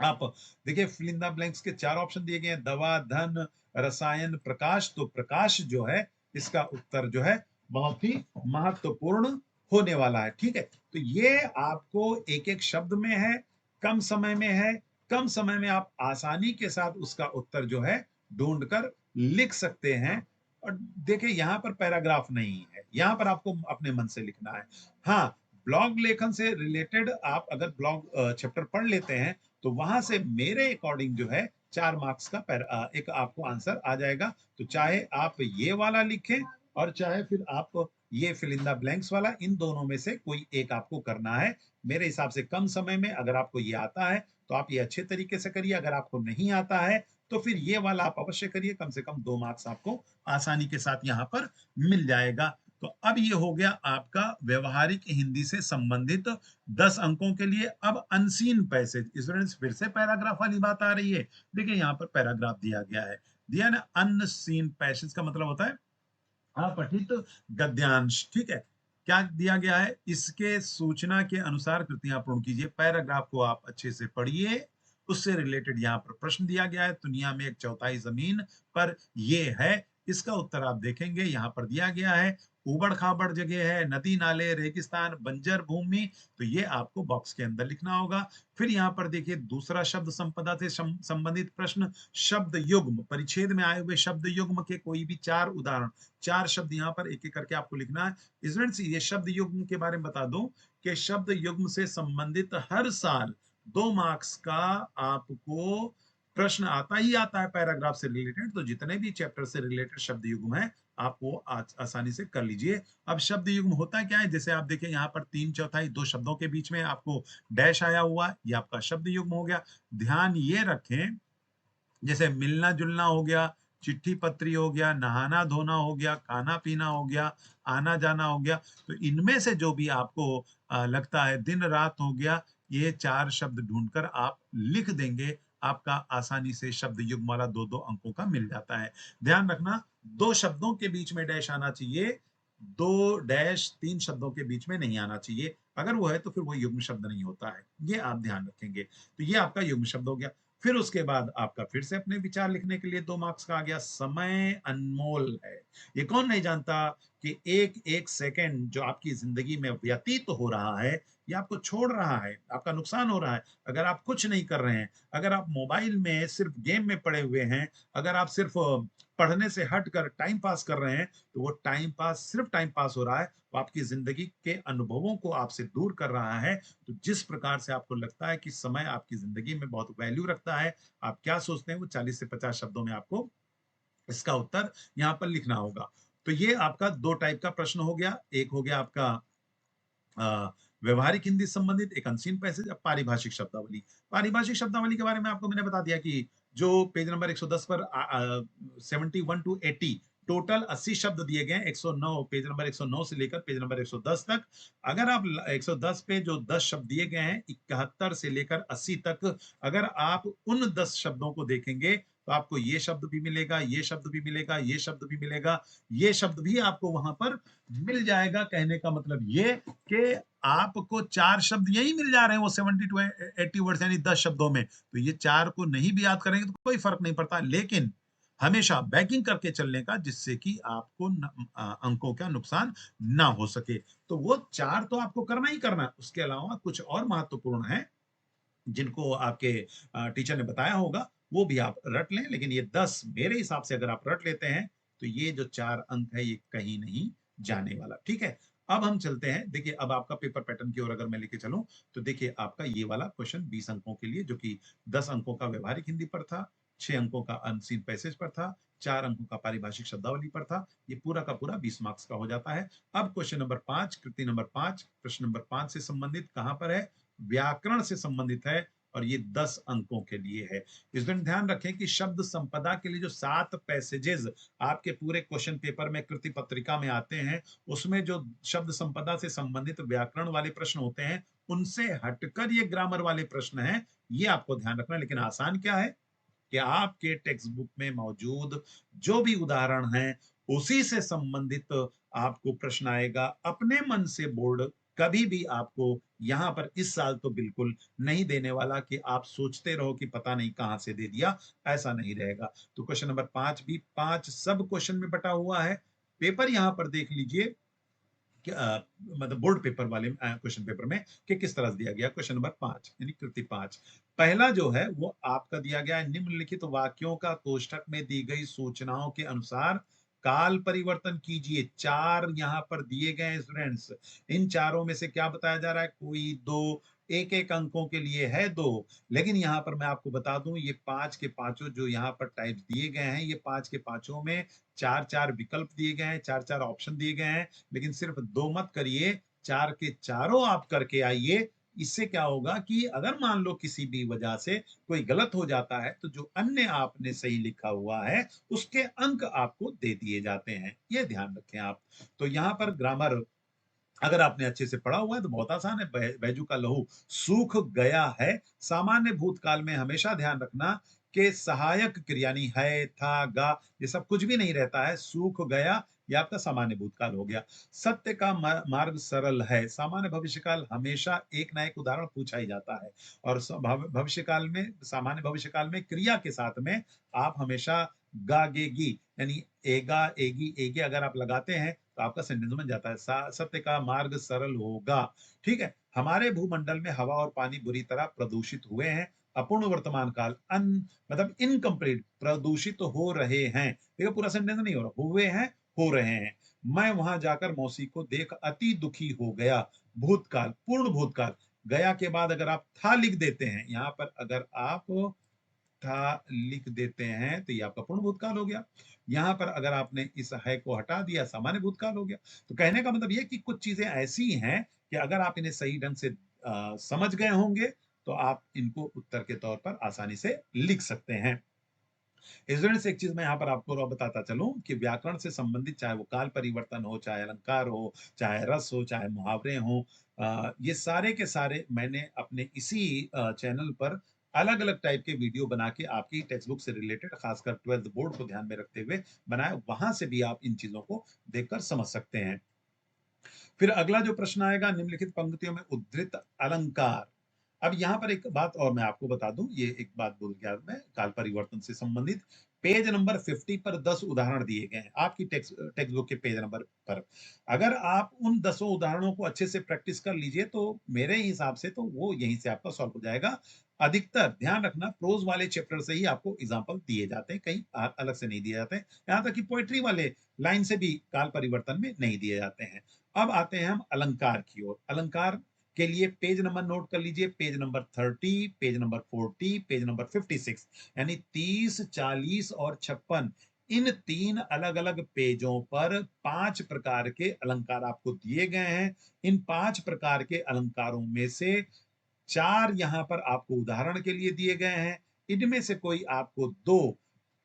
आप देखिए फिल इन द ब्लैंक्स के 4 ऑप्शन दिए गए हैं, दवा, धन, रसायन, प्रकाश। तो प्रकाश जो है, इसका उत्तर जो है बहुत ही महत्वपूर्ण होने वाला है, ठीक है। तो ये आपको एक एक शब्द में है, कम समय में है, कम समय में आप आसानी के साथ उसका उत्तर जो है ढूंढ कर लिख सकते हैं। और देखिए यहाँ पर पैराग्राफ नहीं है, यहाँ पर आपको अपने मन से लिखना है। हाँ, ब्लॉग लेखन से रिलेटेड आप अगर ब्लॉग चैप्टर पढ़ लेते हैं, तो वहां से मेरे अकॉर्डिंग जो है 4 मार्क्स का एक आपको आंसर आ जाएगा। तो चाहे आप ये वाला लिखें, और चाहे फिर आप ये फिल इन द ब्लैंक्स वाला, इन दोनों में से कोई एक आपको करना है। मेरे हिसाब से कम समय में अगर आपको ये आता है तो आप ये अच्छे तरीके से करिए, अगर आपको नहीं आता है तो फिर ये वाला आप अवश्य करिए। कम से कम 2 मार्क्स आपको आसानी के साथ यहाँ पर मिल जाएगा। तो अब ये हो गया आपका व्यवहारिक हिंदी से संबंधित 10 अंकों के लिए। अब अनसीन पैसेज, स्टूडेंट्स फिर से पैराग्राफ वाली बात आ रही है। देखिए यहाँ पर पैराग्राफ दिया गया है, दिया ना, अनसीन पैसेज का मतलब होता है अपठित गद्यांश, ठीक है। क्या दिया गया है, इसके सूचना के अनुसार कृतियां पूर्ण कीजिए। पैराग्राफ को आप अच्छे से पढ़िए, उससे रिलेटेड यहाँ पर प्रश्न दिया गया है। दुनिया में एक चौथाई जमीन पर ये है, इसका उत्तर आप देखेंगे यहाँ पर दिया गया है। उबड़ खाबड़ जगह है, नदी नाले, रेगिस्तान, बंजर भूमि। तो ये आपको बॉक्स के अंदर लिखना होगा। फिर यहाँ पर देखिए दूसरा शब्द संपदा से संबंधित प्रश्न, शब्द युग्म, परिच्छेद में आए हुए शब्द युग्म के कोई भी 4 उदाहरण, 4 शब्द यहाँ पर एक एक करके आपको लिखना है। स्टूडेंट्स ये शब्द युग्म के बारे में बता दूं कि शब्द युग्म से संबंधित हर साल 2 मार्क्स का आपको प्रश्न आता ही आता है पैराग्राफ से रिलेटेड। तो जितने भी चैप्टर से रिलेटेड शब्द युग्म है, आप वो आसानी से कर लीजिए। अब शब्द युग्म होता क्या है, जैसे आप देखिए यहाँ पर 3/4 2 शब्दों के बीच में आपको डैश आया हुआ, ये आपका शब्द युग्म हो गया। ध्यान ये रखें, जैसे मिलना जुलना हो गया, चिट्ठी पत्री हो गया, नहाना धोना हो गया, खाना पीना हो गया, आना जाना हो गया। तो इनमें से जो भी आपको लगता है, दिन रात हो गया, ये 4 शब्द ढूंढकर आप लिख देंगे। आपका आसानी से शब्द युग्म वाला 2-2 अंकों का मिल जाता है। ध्यान रखना, 2 शब्दों के बीच में डैश आना चाहिए, 2 डैश 3 शब्दों के बीच में नहीं आना चाहिए। अगर वो है तो फिर वो युग्म शब्द नहीं होता है, ये आप ध्यान रखेंगे। तो ये आपका युग्म शब्द हो गया। फिर उसके बाद आपका फिर से अपने विचार लिखने के लिए 2 मार्क्स का आ गया, समय अनमोल है। ये कौन नहीं जानता कि एक एक सेकंड जो आपकी जिंदगी में व्यतीत हो रहा है, ये आपको छोड़ रहा है, आपका नुकसान हो रहा है। अगर आप कुछ नहीं कर रहे हैं, अगर आप मोबाइल में सिर्फ गेम में पड़े हुए हैं, अगर आप सिर्फ पढ़ने से हटकर टाइम पास कर रहे हैं, तो वो टाइम पास सिर्फ टाइम पास हो रहा है, वो आपकी जिंदगी के अनुभवों को आपसे दूर कर रहा है। तो जिस प्रकार से आपको लगता है कि समय आपकी जिंदगी में बहुत वैल्यू रखता है, आप क्या सोचते हैं, वो 40 से 50 शब्दों में आपको इसका उत्तर यहाँ पर लिखना होगा। तो ये आपका 2 टाइप का प्रश्न हो गया। एक हो गया आपका व्यवहारिक हिंदी संबंधित, एक अनसीन पैसेज। अब पारिभाषिक शब्दावली, पारिभाषिक शब्दावली के बारे में आपको मैंने बता दिया कि जो पेज नंबर 110 पर 71 टू 80 टोटल 80 शब्द दिए गए हैं। 109, पेज नंबर 109 से लेकर पेज नंबर 110 तक। अगर आप 110 पे जो 10 शब्द दिए गए हैं, 71 से लेकर 80 तक, अगर आप उन 10 शब्दों को देखेंगे तो आपको ये शब्द भी मिलेगा, ये शब्द भी मिलेगा, ये शब्द भी मिलेगा, ये शब्द भी आपको वहां पर मिल जाएगा। कहने का मतलब ये कि आपको 4 शब्द यही मिल जा रहे हैं वो 70 टू 80 वर्ड्स यानी 10 शब्दों में। तो ये 4 को नहीं भी याद करेंगे तो कोई फर्क नहीं पड़ता, लेकिन हमेशा बैकिंग करके चलने का, जिससे कि आपको अंकों का नुकसान ना हो सके। तो वो 4 तो आपको करना ही करना है। उसके अलावा कुछ और महत्वपूर्ण है जिनको आपके टीचर ने बताया होगा, वो भी आप रट लें, लेकिन ये 10 मेरे हिसाब से अगर आप रट लेते हैं, तो ये जो 4 अंक है, ये कहीं नहीं जाने वाला, ठीक है? अब हम चलते हैं, देखिए अब आपका पेपर पैटर्न की ओर अगर मैं लेके चलूँ, तो देखिए आपका ये वाला क्वेश्चन 20 अंकों के लिए, जो कि 10 अंकों का व्यवहारिक हिंदी पर था, 6 अंकों का अनसीन पैसेज पर था, 4 अंकों का पारिभाषिक शब्दावली पर था, ये पूरा का पूरा 20 मार्क्स का हो जाता है। अब क्वेश्चन नंबर 5, कृति नंबर 5, प्रश्न नंबर 5 से संबंधित कहाँ पर है? व्याकरण से संबंधित है और ये 10 अंकों के लिए है। इस दिन ध्यान रखें कि शब्द संपदा के लिए जो 7 पैसेजेस आपके पूरे क्वेश्चन पेपर में कृति पत्रिका में आते हैं, उसमें जो शब्द संपदा से संबंधित व्याकरण वाले प्रश्न होते हैं, उनसे हटकर ये ग्रामर वाले प्रश्न हैं, ये आपको ध्यान रखना है। लेकिन आसान क्या है कि आपके टेक्स्ट बुक में मौजूद जो भी उदाहरण हैं, उसी से संबंधित आपको प्रश्न आएगा। अपने मन से बोर्ड कभी भी आपको यहाँ पर इस साल तो बिल्कुल नहीं देने वाला कि आप सोचते रहो कि पता नहीं कहाँ से दे दिया, ऐसा नहीं रहेगा। तो क्वेश्चन नंबर 5 भी 5 सब क्वेश्चन में बटा हुआ है। पेपर यहाँ पर देख लीजिए कि मतलब बोर्ड पेपर वाले क्वेश्चन पेपर में कि किस तरह से दिया गया। क्वेश्चन नंबर 5 यानी कृति 5, पहला जो है वो आपका दिया गया है, निम्नलिखित वाक्यों का कोष्ठक में दी गई सूचनाओं के अनुसार काल परिवर्तन कीजिए। 4 यहाँ पर दिए गए हैं स्टूडेंट्स। इन चारों में से क्या बताया जा रहा है? कोई 2 एक-एक अंकों के लिए है 2, लेकिन यहाँ पर मैं आपको बता दूं ये 5 के पांचों जो यहाँ पर टाइप्स दिए गए हैं, ये 5 के पांचों में 4-4 विकल्प दिए गए हैं, 4-4 ऑप्शन दिए गए हैं, लेकिन सिर्फ 2 मत करिए, 4 के चारों आप करके आइए। इससे क्या होगा कि अगर मान लो किसी भी वजह से कोई गलत हो जाता है, तो जो अन्य आपने सही लिखा हुआ है, उसके अंक आपको दे दिए जाते हैं। ये ध्यान रखें आप। तो यहाँ पर ग्रामर अगर आपने अच्छे से पढ़ा हुआ है तो बहुत आसान है। बैजू का लहू सूख गया है। सामान्य भूतकाल में हमेशा ध्यान रखना कि सहायक क्रिया यानी है, था, गा, ये सब कुछ भी नहीं रहता है। सूख गया ये आपका सामान्य भूतकाल हो गया। सत्य का मार्ग सरल है। सामान्य भविष्यकाल हमेशा एक ना एक उदाहरण पूछा ही जाता है और भविष्यकाल में, सामान्य भविष्यकाल में क्रिया के साथ में आप हमेशा गागेगी यानी एगा, एगी, एगे अगर आप लगाते हैं तो आपका सेंटेंस बन जाता है। सत्य का मार्ग सरल होगा। ठीक है? हमारे भूमंडल में हवा और पानी बुरी तरह प्रदूषित हुए हैं। अपूर्ण वर्तमान काल मतलब इनकम्प्लीट प्रदूषित हो रहे हैं। देखो पूरा सेंटेंस नहीं हो रहा, हुए हैं, हो रहे हैं। मैं वहां जाकर मौसी को देख अति दुखी हो गया। भूतकाल, पूर्ण भूतकाल। गया के बाद अगर आप था लिख देते हैं, यहां पर अगर आप था लिख देते हैं तो ये आपका पूर्ण भूतकाल हो गया। यहाँ पर अगर आपने इस है को हटा दिया, सामान्य भूतकाल हो गया। तो कहने का मतलब ये है कि कुछ चीजें ऐसी हैं कि अगर आप इन्हें सही ढंग से समझ गए होंगे तो आप इनको उत्तर के तौर पर आसानी से लिख सकते हैं। स्टूडेंट्स एक चीज मैं यहाँ पर आपको और बताता चलूं कि व्याकरण से संबंधित चाहे वो काल परिवर्तन हो, चाहे अलंकार हो, चाहे रस हो, चाहे मुहावरे हो, ये सारे के सारे मैंने अपने इसी चैनल पर अलग अलग टाइप के वीडियो बना के आपकी टेक्स्ट बुक से रिलेटेड खासकर 12th बोर्ड को ध्यान में रखते हुए बनाए, वहां से भी आप इन चीजों को देखकर समझ सकते हैं। फिर अगला जो प्रश्न आएगा, निम्नलिखित पंक्तियों में उद्धृत अलंकार। अब यहाँ पर एक बात और मैं आपको बता दूं, ये एक बात भूल गया मैं, काल परिवर्तन से संबंधित पेज नंबर 50 पर 10 उदाहरण दिए गए हैं आपकी टेक्स्ट बुक के पेज नंबर पर। अगर आप उन 10 उदाहरणों को अच्छे से प्रैक्टिस कर लीजिए तो मेरे हिसाब से तो वो यहीं से आपका सॉल्व हो जाएगा। अधिकतर ध्यान रखना प्रोज वाले चैप्टर से ही आपको एग्जाम्पल दिए जाते हैं, कहीं अलग से नहीं दिए जाते हैं। यहाँ तक कि पोएट्री वाले लाइन से भी काल परिवर्तन में नहीं दिए जाते हैं। अब आते हैं हम अलंकार की ओर। अलंकार के लिए पेज नंबर नोट कर लीजिए, page number 30, page number 40, page number 56, यानी 30, 40 और 56। इन 3 अलग अलग पेजों पर 5 प्रकार के अलंकार आपको दिए गए हैं। इन 5 प्रकार के अलंकारों में से 4 यहां पर आपको उदाहरण के लिए दिए गए हैं। इनमें से कोई आपको 2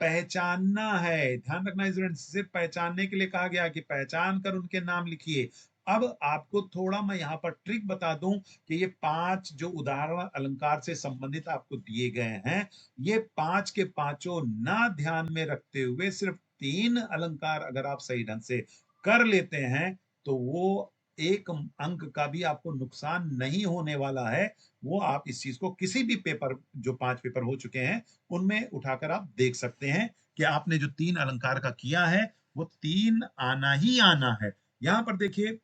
पहचानना है। ध्यान रखना स्टूडेंट्स, सिर्फ पहचानने के लिए कहा गया कि पहचान कर उनके नाम लिखिए। अब आपको थोड़ा मैं यहाँ पर ट्रिक बता दूं कि ये 5 जो उदाहरण अलंकार से संबंधित आपको दिए गए हैं, ये 5 के पांचों ना ध्यान में रखते हुए सिर्फ 3 अलंकार अगर आप सही ढंग से कर लेते हैं, तो वो 1 अंक का भी आपको नुकसान नहीं होने वाला है। वो आप इस चीज को किसी भी पेपर, जो 5 पेपर हो चुके हैं, उनमें उठाकर आप देख सकते हैं कि आपने जो 3 अलंकार का किया है, वो 3 आना ही आना है। यहाँ पर देखिए,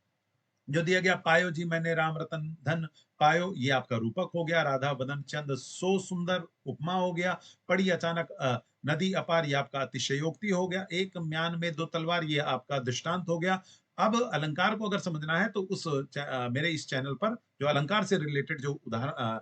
जो दिया गया, पायो जी मैंने राम रतन धन पायो, ये आपका रूपक हो गया। राधा बदन चंद सो सुंदर, उपमा हो गया। पड़ी अचानक नदी अपार, ये आपका अतिशयोक्ति हो गया। एक म्यान में दो तलवार, ये आपका दृष्टांत हो गया। अब अलंकार को अगर समझना है तो मेरे इस चैनल पर जो अलंकार से रिलेटेड जो उदाहरण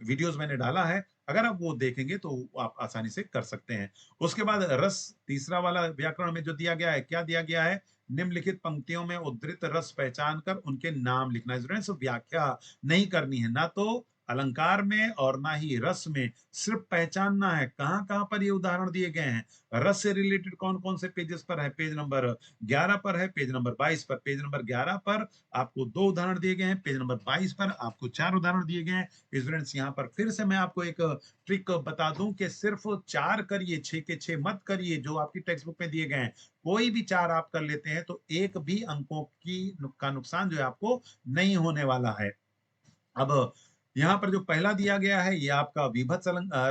वीडियोस मैंने डाला है, अगर आप वो देखेंगे तो आप आसानी से कर सकते हैं। उसके बाद रस, तीसरा वाला व्याकरण में जो दिया गया है, क्या दिया गया है? निम्नलिखित पंक्तियों में उद्धृत रस पहचान कर उनके नाम लिखना है। स्टूडेंट्स, व्याख्या नहीं करनी है, ना तो अलंकार में और ना ही रस में, सिर्फ पहचानना है कहां कहां पर ये उदाहरण दिए गए हैं। रस से रिलेटेड कौन कौन से पेजेस पर है? पेज नंबर 11 पर है, पेज नंबर 22 पर। पेज नंबर 11 पर आपको 2 उदाहरण दिए गए हैं, पेज नंबर 22 पर आपको 4 उदाहरण दिए गए हैं। स्टूडेंट्स, यहाँ पर फिर से मैं आपको एक ट्रिक बता दूं कि सिर्फ 4 करिए, 6 के 6 मत करिए जो आपकी टेक्स्ट बुक में दिए गए हैं। कोई भी 4 आप कर लेते हैं तो एक भी अंकों का नुकसान जो है आपको नहीं होने वाला है। अब यहाँ पर जो पहला दिया गया है, ये आपका विभत्स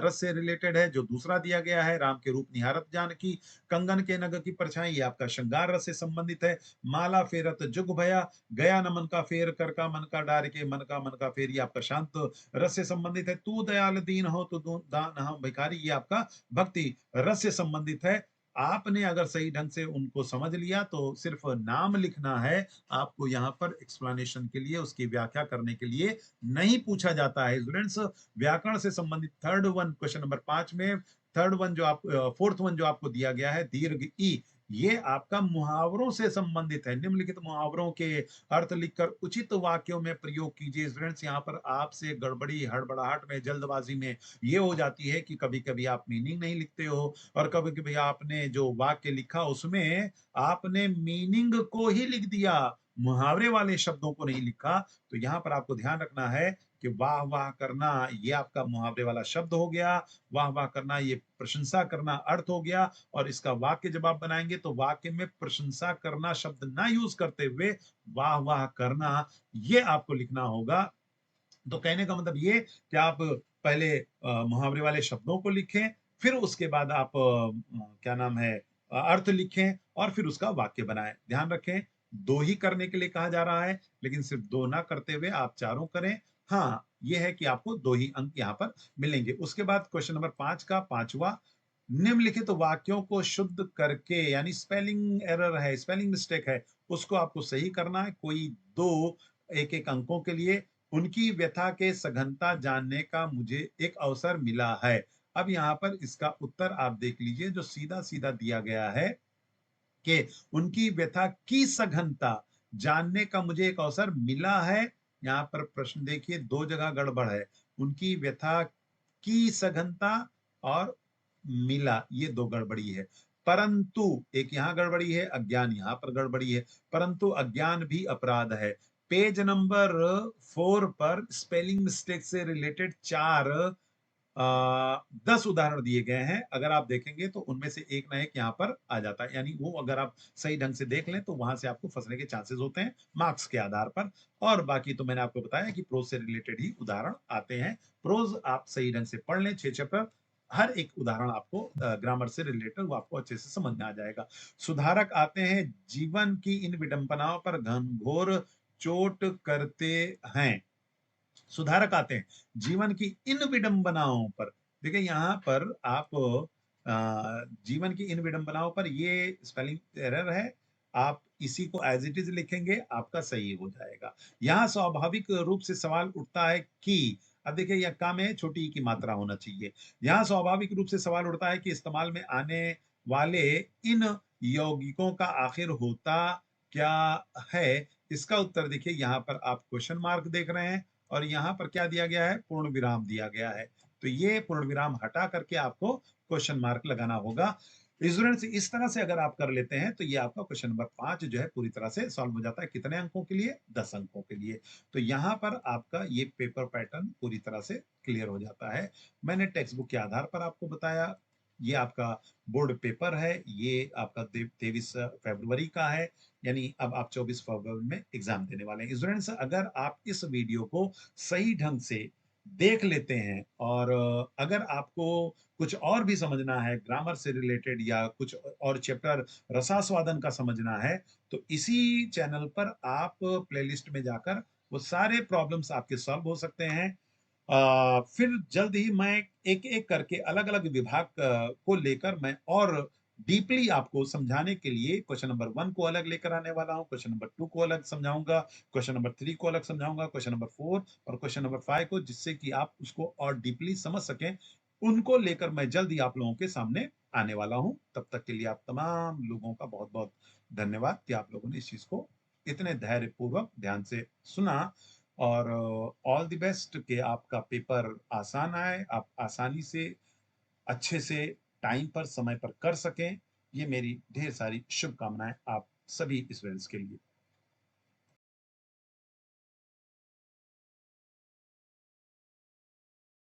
रस से रिलेटेड है। जो दूसरा दिया गया है, राम के रूप निहारत जानकी, कंगन के नग की परछाई, ये आपका श्रृंगार रस से संबंधित है। माला फेरत जुग भया, गया न मन का फेर, कर का मन का डार के, मन का फेर, ये आपका शांत रस से संबंधित है। तू दयाल दीन हो तो दान हम भिखारी, ये आपका भक्ति रस से संबंधित है। आपने अगर सही ढंग से उनको समझ लिया तो सिर्फ नाम लिखना है। आपको यहाँ पर एक्सप्लेनेशन के लिए, उसकी व्याख्या करने के लिए नहीं पूछा जाता है। स्टूडेंट्स, व्याकरण से संबंधित थर्ड वन, क्वेश्चन नंबर 5 में थर्ड वन जो आप फोर्थ वन जो आपको दिया गया है, दीर्घ ई, ये आपका मुहावरों से संबंधित है। निम्नलिखित मुहावरों के अर्थ लिखकर उचित वाक्यों में प्रयोग कीजिए। स्टूडेंट्स, यहाँ पर आपसे गड़बड़ी, हड़बड़ाहट में, जल्दबाजी में ये हो जाती है कि कभी कभी आप मीनिंग नहीं लिखते हो, और कभी कभी आपने जो वाक्य लिखा उसमें आपने मीनिंग को ही लिख दिया, मुहावरे वाले शब्दों को नहीं लिखा। तो यहाँ पर आपको ध्यान रखना है कि वाह वाह करना, ये आपका मुहावरे वाला शब्द हो गया। वाह वाह करना, ये प्रशंसा करना अर्थ हो गया। और इसका वाक्य जब आप बनाएंगे तो वाक्य में प्रशंसा करना शब्द ना यूज करते हुए वाह वाह करना, ये आपको लिखना होगा। तो कहने का मतलब ये कि आप पहले मुहावरे वाले शब्दों को लिखें, फिर उसके बाद आप क्या नाम है, अर्थ लिखें, और फिर उसका वाक्य बनाएं। ध्यान रखें, 2 ही करने के लिए कहा जा रहा है, लेकिन सिर्फ 2 ना करते हुए आप चारों करें। हाँ, ये है कि आपको 2 ही अंक यहाँ पर मिलेंगे। उसके बाद क्वेश्चन नंबर 5 का पांचवा, निम्नलिखित तो वाक्यों को शुद्ध करके, यानी स्पेलिंग एरर है, स्पेलिंग मिस्टेक है, उसको आपको सही करना है। कोई 2 एक-एक अंकों के लिए। उनकी व्यथा के सघनता जानने का मुझे एक अवसर मिला है। अब यहाँ पर इसका उत्तर आप देख लीजिए, जो सीधा-सीधा दिया गया है कि उनकी व्यथा की सघनता जानने का मुझे एक अवसर मिला है। यहाँ पर प्रश्न देखिए, 2 जगह गड़बड़ है। उनकी व्यथा की सघनता और मिला, ये 2 गड़बड़ी है। परंतु एक यहाँ गड़बड़ी है, अज्ञान यहाँ पर गड़बड़ी है। परंतु अज्ञान भी अपराध है। पेज नंबर 4 पर स्पेलिंग मिस्टेक से रिलेटेड 4 10 उदाहरण दिए गए हैं। अगर आप देखेंगे तो उनमें से एक ना एक यहाँ पर आ जाता है, यानी वो अगर आप सही ढंग से देख लें तो वहां से आपको फंसने के चांसेस होते हैं मार्क्स के आधार पर। और बाकी तो मैंने आपको बताया कि प्रोज से रिलेटेड ही उदाहरण आते हैं। प्रोज आप सही ढंग से पढ़ लें, 6 चैप्टर, हर एक उदाहरण आपको ग्रामर से रिलेटेड वो आपको अच्छे से समझ में आ जाएगा। सुधारक आते हैं, जीवन की इन विडंबनाओं पर घनघोर चोट करते हैं। सुधारक आते हैं जीवन की इन विडंबनाओं पर। देखिए, यहाँ पर आप जीवन की इन विडंबनाओं पर, ये स्पेलिंग एरर है। आप इसी को एज इट इज लिखेंगे, आपका सही हो जाएगा। यहाँ स्वाभाविक रूप से सवाल उठता है कि, अब देखिए यह का में छोटी ई की मात्रा होना चाहिए। यहाँ स्वाभाविक रूप से सवाल उठता है कि इस्तेमाल में आने वाले इन यौगिकों का आखिर होता क्या है। इसका उत्तर देखिए, यहाँ पर आप क्वेश्चन मार्क देख रहे हैं, और यहाँ पर क्या दिया गया है? पूर्ण विराम दिया गया है। तो ये पूर्ण विराम हटा करके आपको क्वेश्चन मार्क लगाना होगा। स्टूडेंट्स इस तरह से अगर आप कर लेते हैं तो ये आपका क्वेश्चन नंबर 5 जो है पूरी तरह से सॉल्व हो जाता है। कितने अंकों के लिए? 10 अंकों के लिए। तो यहाँ पर आपका ये पेपर पैटर्न पूरी तरह से क्लियर हो जाता है। मैंने टेक्स्ट बुक के आधार पर आपको बताया, ये आपका बोर्ड पेपर है, ये आपका 23 फरवरी का है, यानी अब आप 24 फरवरी में एग्ज़ाम देने वाले हैं। स्टूडेंट्स अगर आप इस वीडियो को सही ढंग से देख लेते हैं और अगर आपको कुछ और भी समझना है ग्रामर से रिलेटेड या कुछ और चैप्टर रसास्वादन का समझना है, तो इसी चैनल पर आप प्लेलिस्ट में जाकर वो सारे प्रॉब्लम्स आपके सॉल्व हो सकते हैं। फिर जल्द ही मैं एक-एक करके अलग-अलग विभाग को लेकर मैं और डीपली आपको समझाने के लिए क्वेश्चन नंबर 1 को अलग लेकर आने वाला हूँ, क्वेश्चन नंबर 2 को अलग समझाऊँगा, क्वेश्चन नंबर 3 को अलग समझाऊँगा, क्वेश्चन नंबर 4 और क्वेश्चन नंबर 5 को, जिससे कि आप उसको और डीपली समझ सकें। उनको लेकर मैं जल्द ही आप लोगों के सामने आने वाला हूँ। तब तक के लिए आप तमाम लोगों का बहुत-बहुत धन्यवाद कि आप लोगों ने इस चीज़ को इतने धैर्यपूर्वक ध्यान से सुना और ऑल द बेस्ट कि आपका पेपर आसान आए, आप आसानी से, अच्छे से, टाइम पर, समय पर कर सकें। ये मेरी ढेर सारी शुभकामनाएँ आप सभी स्टूडेंट्स के लिए।